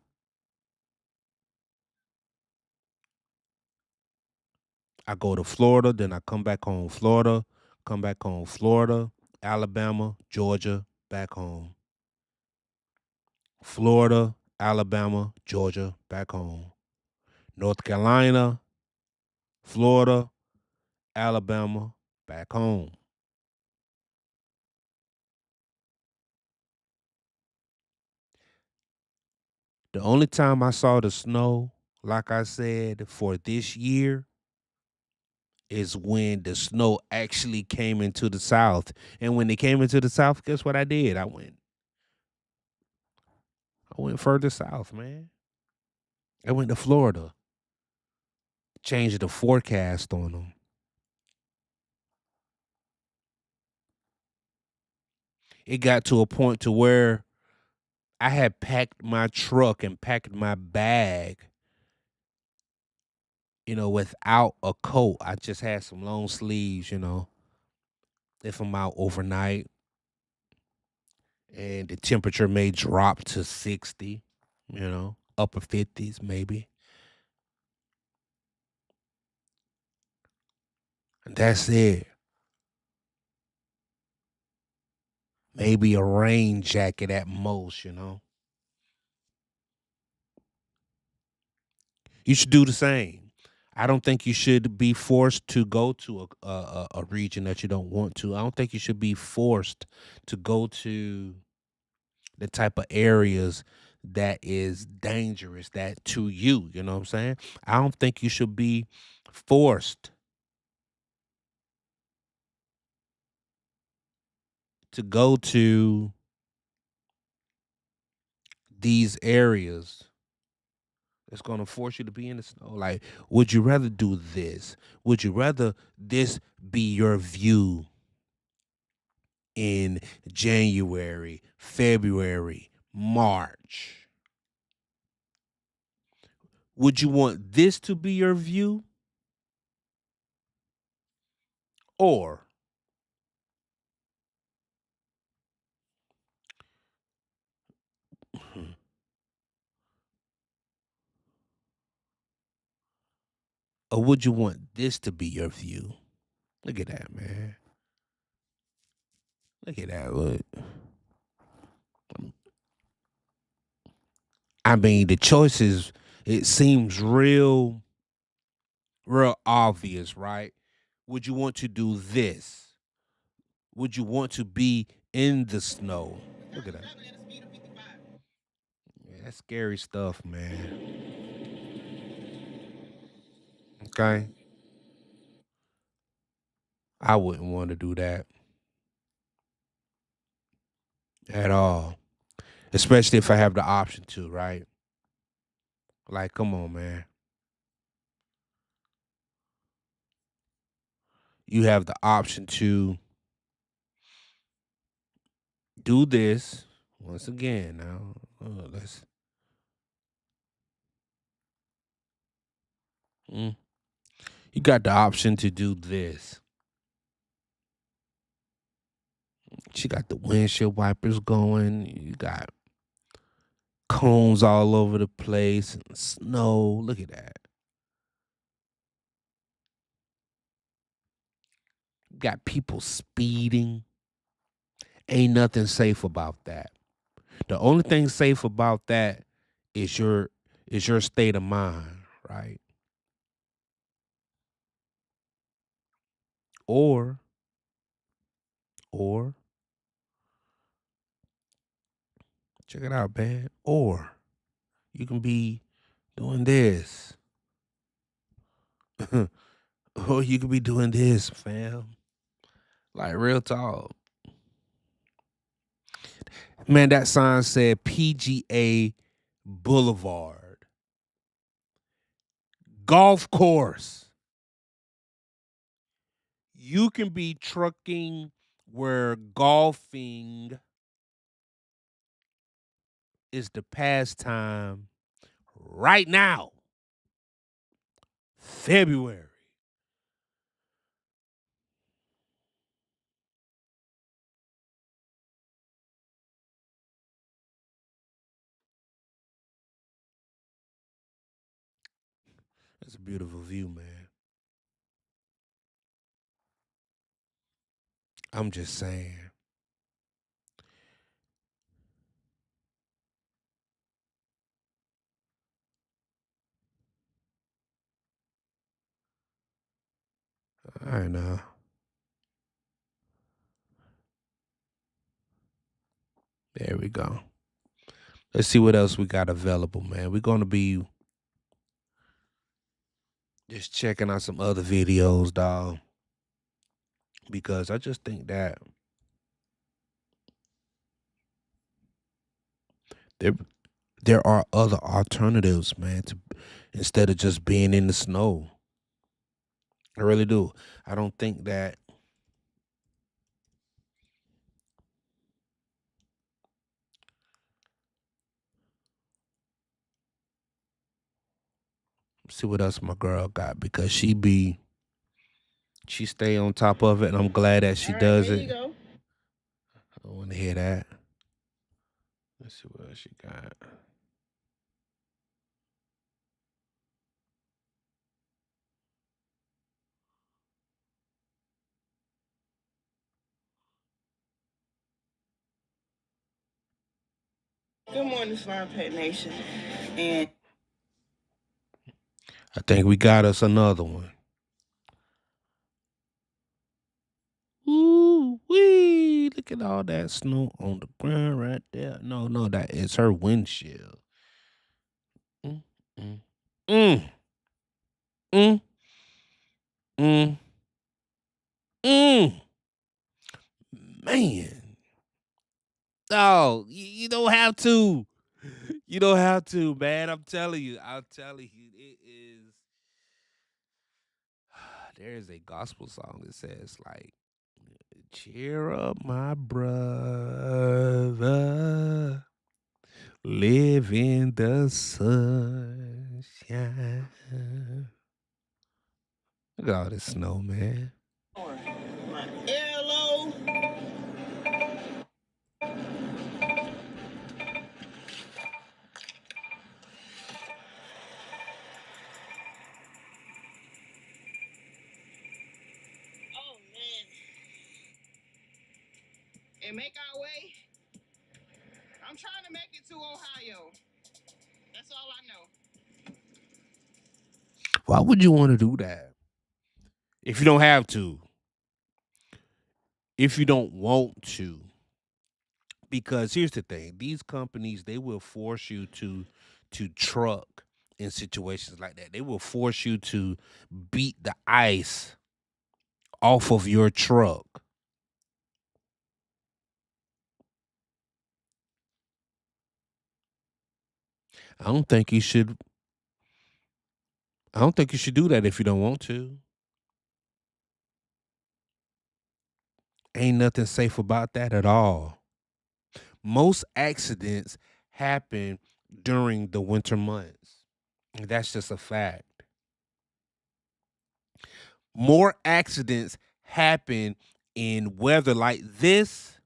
I go to Florida, then I come back home, Florida, come back home, Florida, Alabama, Georgia, back home. Florida, Alabama, Georgia, back home. North Carolina, Florida, Alabama, back home. The only time I saw the snow, like I said, for this year is when the snow actually came into the South. And when it came into the South, guess what I did? I went further south, man. I went to Florida, changed the forecast on them. It got to a point to where I had packed my truck and packed my bag, without a coat. I just had some long sleeves, if I'm out overnight and the temperature may drop to 60, upper 50s maybe. And that's it. Maybe a rain jacket at most. You should do the same. I don't think you should be forced to go to a region that you don't want to. I don't think you should be forced to go to the type of areas that is dangerous that to you know what I'm saying? I don't think you should be forced to go to these areas. It's going to force you to be in the snow. Like, would you rather do this? Would you rather this be your view in January, February, March? Would you want this to be your view? Or or would you want this to be your view? Look at that, man. Look at that. I mean, the choices, it seems real obvious, right? Would you want to do this? Would you want to be in the snow? Look at that. Yeah, that's scary stuff, man. Okay. I wouldn't want to do that at all. Especially if I have the option to, right? Like, come on, man. You have the option to do this once again. Now, let's. Mm, you got the option to do this. She got the windshield wipers going. You got cones all over the place and snow. Look at that. You got people speeding. Ain't nothing safe about that. The only thing safe about that is your state of mind, right? Or or check it out, man. Or you can be doing this. Or you could be doing this, fam. Like real talk. Man, that sign said PGA Boulevard. Golf course. You can be trucking where golfing is the pastime right now. February. That's a beautiful view, man. I'm just saying. I know. There we go. Let's see what else we got available, man. We're gonna be just checking out some other videos, dog. Because I just think that there there are other alternatives, man, to instead of just being in the snow. I really do. I don't think that see what else my girl got because she stay on top of it and I'm glad that she All right, does here you it. go. I don't want to hear that. Let's see what else she got. Good morning, Slime Pet Nation. And I think we got us another one. Ooh wee! Look at all that snow on the ground right there. No, no, that is her windshield. Mm, mm, mm, mm, mm, mm. Man, oh, you don't have to. You don't have to, man. I'm telling you. I'm telling you. It is. There is a gospel song that says like, "Cheer up, my brother. Live in the sunshine." Look at all this snow, man. my hello. Oh man. And make our way. I'm trying to make it to Ohio. That's all I know. Why would you want to do that if you don't have to? If you don't want to? Because here's the thing: these companies they will force you to truck in situations like that. They will force you to beat the ice off of your truck. I don't think you should. I don't think you should do that if you don't want to. Ain't nothing safe about that at all. Most accidents happen during the winter months. That's just a fact. More accidents happen in weather like this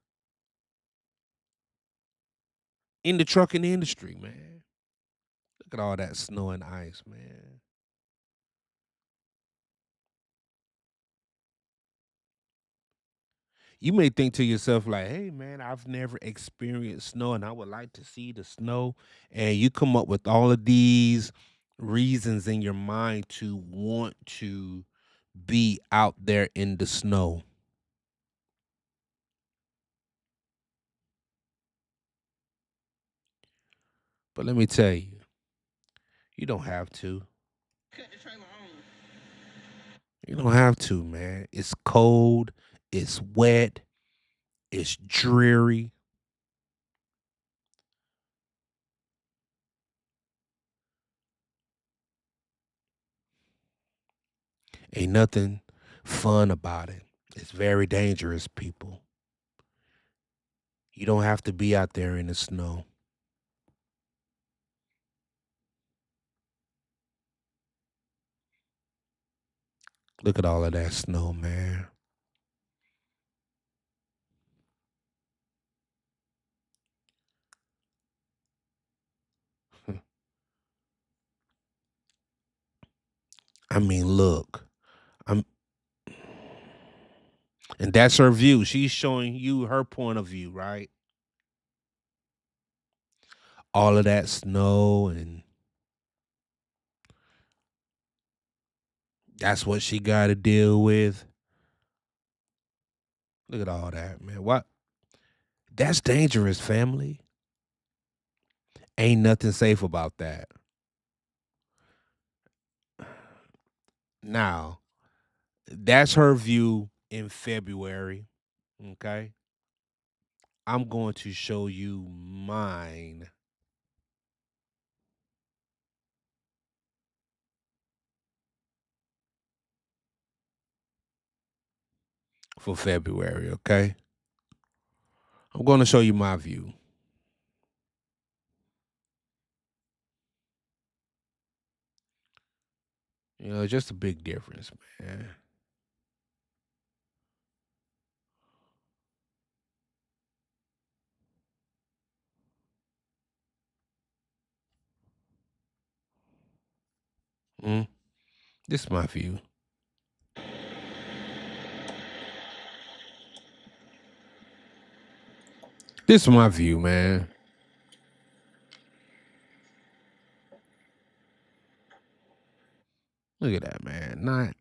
in the trucking industry, man. Look at all that snow and ice, man. You may think to yourself like, "Hey man, I've never experienced snow and I would like to see the snow." And you come up with all of these reasons in your mind to want to be out there in the snow. But let me tell you, you don't have to. Cut the trailer on. You don't have to, man. It's cold, it's wet, it's dreary. Ain't nothing fun about it. It's very dangerous, people. You don't have to be out there in the snow. Look at all of that snow, man. I mean, look. I'm and that's her view. She's showing you her point of view, right? All of that snow and that's what she got to deal with. Look at all that, man. What? That's dangerous, family. Ain't nothing safe about that. Now, that's her view in February. Okay. I'm going to show you mine for February. Okay. I'm going to show you my view. You know, just a big difference, man. Mm, this is my view. This is my view, man. Look at that, man.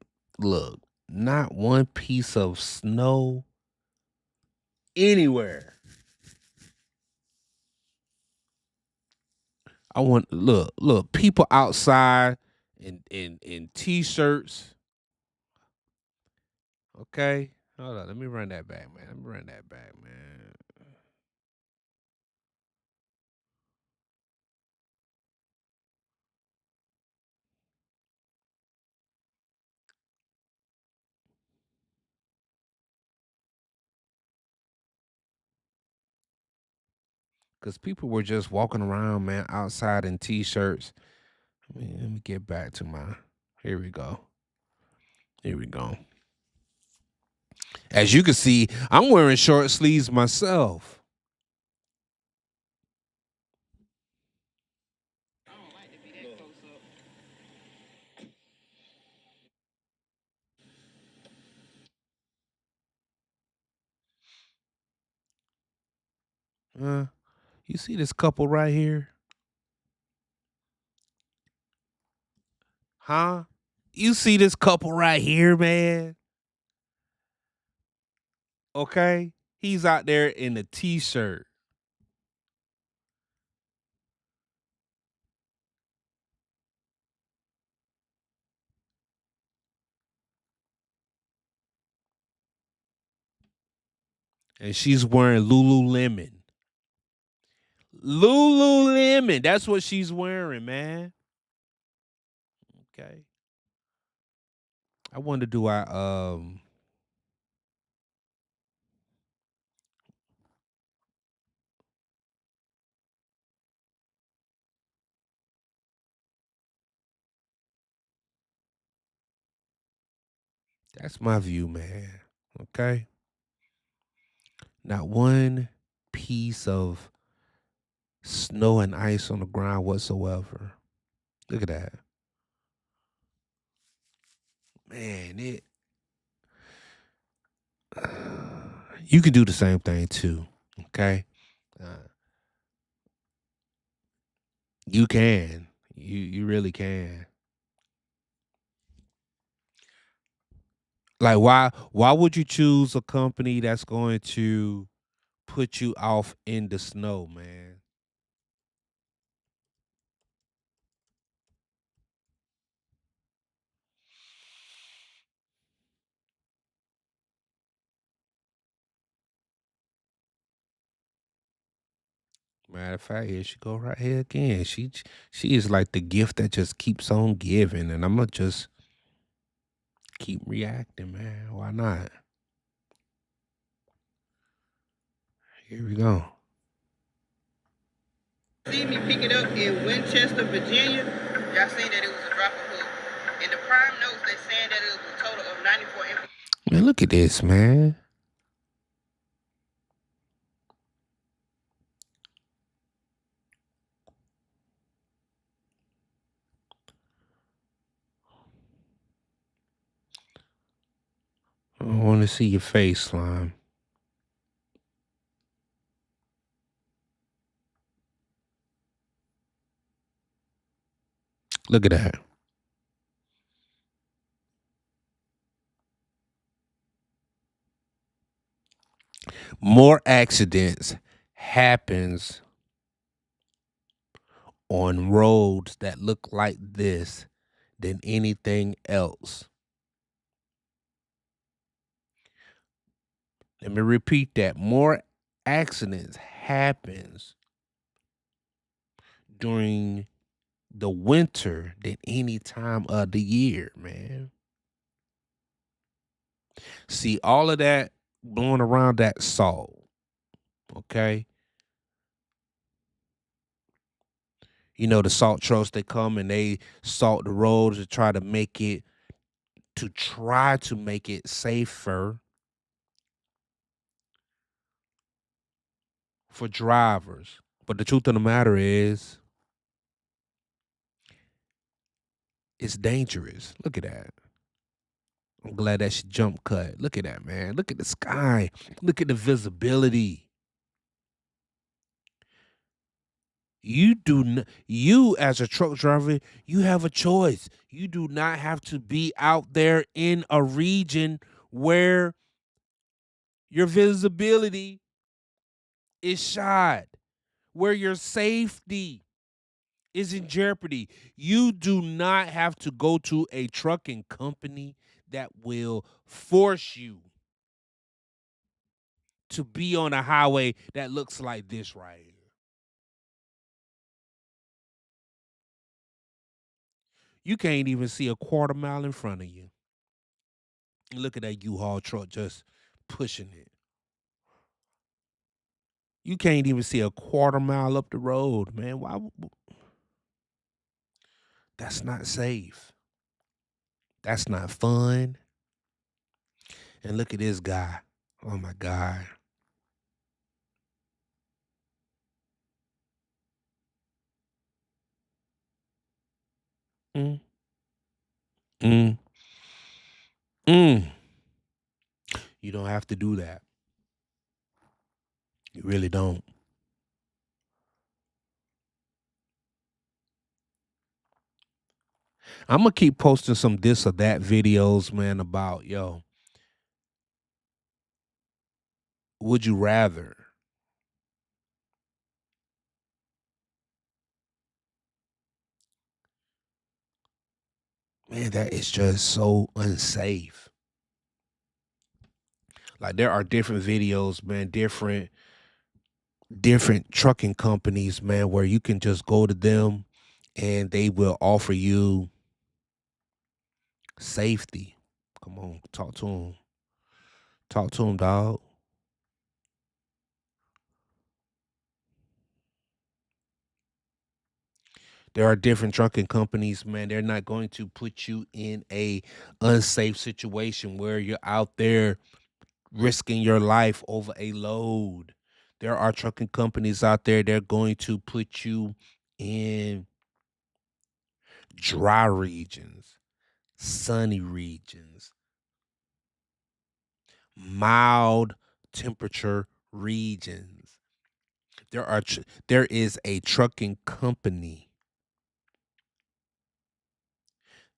Not one piece of snow anywhere. I want look, people outside in t-shirts. Okay. Hold on. Let me run that back, man. Let me run that back, man. Cause people were just walking around, man, outside in t-shirts. Let me get back to my here we go. Here we go. As you can see, I'm wearing short sleeves myself. I don't like to be that close up. Uh, you see this couple right here? Huh? You see this couple right here, man? Okay? He's out there in a t-shirt. And she's wearing Lululemon. Lululemon. That's what she's wearing, man. Okay. I wonder do I that's my view, man. Okay? Not one piece of snow and ice on the ground whatsoever. Look at that. Man, it You can do the same thing too. Okay, uh, you can. You really can. Like why would you choose a company that's going to put you off in the snow, man? Matter of fact, here she go right here again. She is like the gift that just keeps on giving, and I'm gonna just keep reacting, man. Why not? Here we go. See me pick it up in Winchester, Virginia. Y'all seen that it was a drop of hook. In the prime notes, they saying that it was a total of 94 Man, look at this, man. I want to see your face, slime. Look at that. More accidents happens on roads that look like this than anything else. Let me repeat that. More accidents happens during the winter than any time of the year, man. See all of that blowing around that salt, okay? You know the salt trucks they come and they salt the roads to try to make it safer for drivers. But the truth of the matter is it's dangerous. Look at that. I'm glad that she jump cut. Look at that, man. Look at the sky. Look at the visibility. You as a truck driver, you have a choice. You do not have to be out there in a region where your visibility is shot, where your safety is in jeopardy. You do not have to go to a trucking company that will force you to be on a highway that looks like this right here. You can't even see a quarter mile in front of you. Look at that U-Haul truck just pushing it. You can't even see a quarter mile up the road, man. That's not safe. That's not fun. And look at this guy. Oh my God. Mm, mm, mm. You don't have to do that. You really don't. I'm gonna keep posting some this or that videos, man, about would you rather? Man, that is just so unsafe. Like there are different videos, man, different trucking companies, man, where you can just go to them and they will offer you safety. Come on, talk to them. Talk to them, dog. There are different trucking companies, man. They're not going to put you in a unsafe situation where you're out there risking your life over a load. There are trucking companies out there, they're going to put you in dry regions, sunny regions, mild temperature regions. There is a trucking company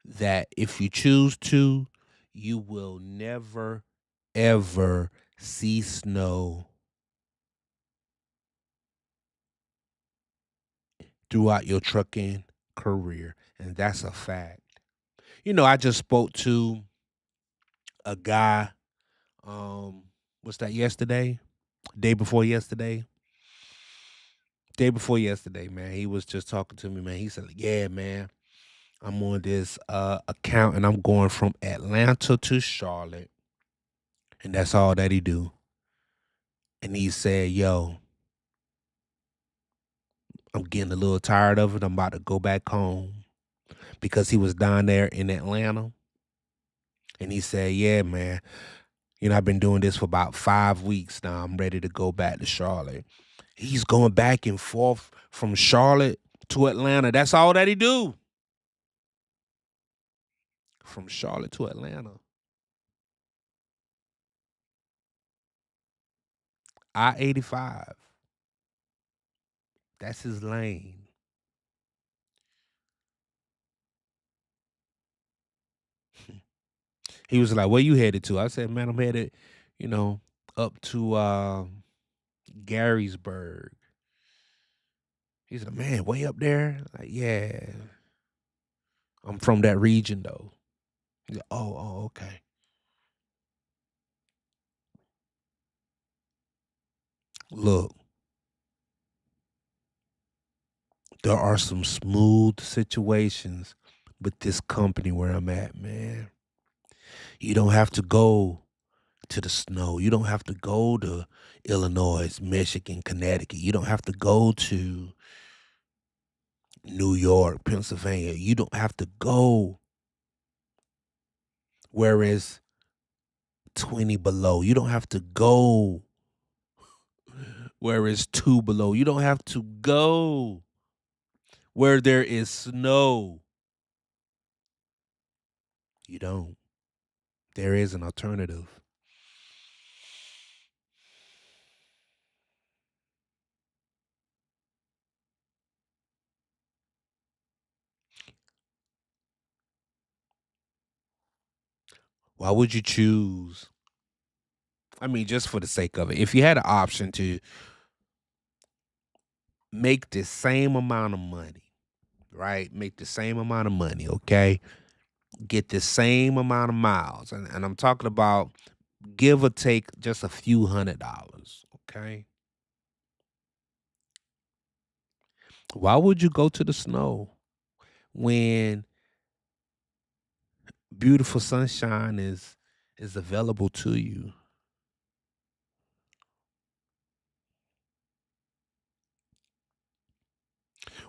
that if you choose to, you will never ever see snow throughout your trucking career. And that's a fact. I just spoke to a guy, um, what's that, yesterday? Day before yesterday. Day before yesterday, man. He was just talking to me, man. He said, yeah, man, I'm on this account and I'm going from Atlanta to Charlotte. And that's all that he do. And he said, yo, I'm getting a little tired of it. I'm about to go back home because he was down there in Atlanta. And he said, yeah, man, I've been doing this for about 5 weeks now. I'm ready to go back to Charlotte. He's going back and forth from Charlotte to Atlanta. That's all that he do. From Charlotte to Atlanta. I-85. That's his lane. He was like, where you headed to? I said, man, I'm headed, you know, up to Garysburg. He said, man, way up there? Like, yeah. I'm from that region though. He's like, oh, okay. Look, there are some smooth situations with this company where I'm at, man. You don't have to go to the snow. You don't have to go to Illinois, Michigan, Connecticut. You don't have to go to New York, Pennsylvania. You don't have to go where it's 20 below. You don't have to go where it's 2 below. You don't have to go where there is snow. You don't. There is an alternative. Why would you choose? I mean, just for the sake of it, if you had an option to make the same amount of money, right? Make the same amount of money, okay? Get the same amount of miles. And I'm talking about give or take just a few $100s, okay? Why would you go to the snow when beautiful sunshine is available to you?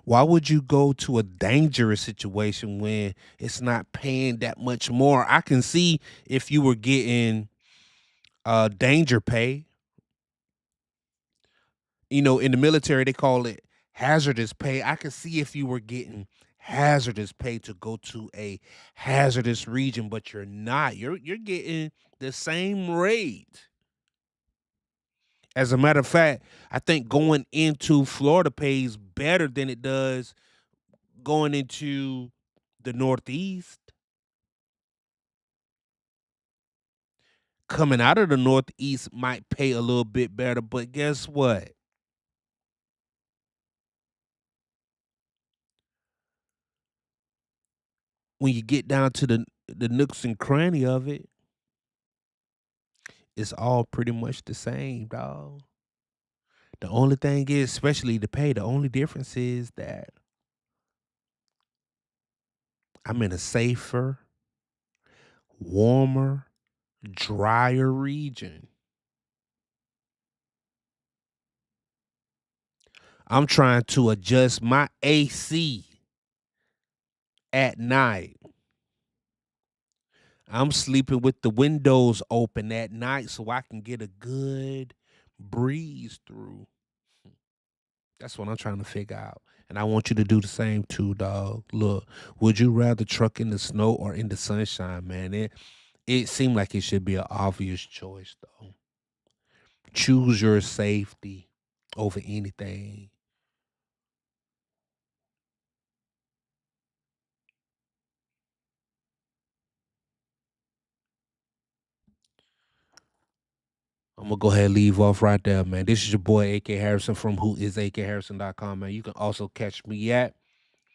Why would you go to a dangerous situation when it's not paying that much more? I can see if you were getting danger pay. In the military they call it hazardous pay. I can see if you were getting hazardous pay to go to a hazardous region, but you're not. You're getting the same rate. As a matter of fact, I think going into Florida pays better than it does going into the Northeast. Coming out of the Northeast might pay a little bit better, but guess what? When you get down to the nooks and cranny of it, it's all pretty much the same, dog. The only thing is, especially the pay, the only difference is that I'm in a safer, warmer, drier region. I'm trying to adjust my AC at night. I'm sleeping with the windows open at night so I can get a good breeze through. That's what I'm trying to figure out. And I want you to do the same too, dog. Look, would you rather truck in the snow or in the sunshine, man? It seemed like it should be an obvious choice, though. Choose your safety over anything. I'm gonna go ahead and leave off right there, man. This is your boy AK Harrison from whoisaKHarrison.com, man. You can also catch me at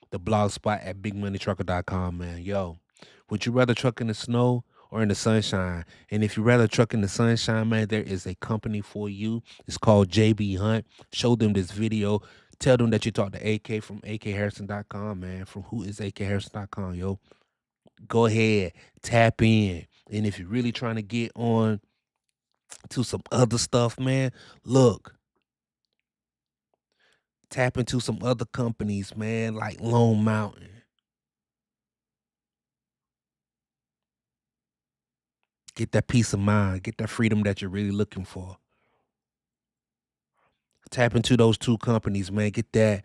the blog spot at bigmoneytrucker.com, man. Yo, would you rather truck in the snow or in the sunshine? And if you rather truck in the sunshine, man, there is a company for you. It's called JB Hunt. Show them this video. Tell them that you talked to AK from AKHarrison.com, man. From whoisaKHarrison.com, yo. Go ahead, tap in. And if you're really trying to get on to some other stuff, man, look, tap into some other companies, man, like Lone Mountain. Get that peace of mind, get that freedom that you're really looking for. Tap into those two companies, man. Get that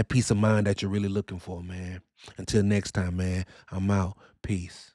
peace of mind that you're really looking for, man. Until next time, man. I'm out. Peace.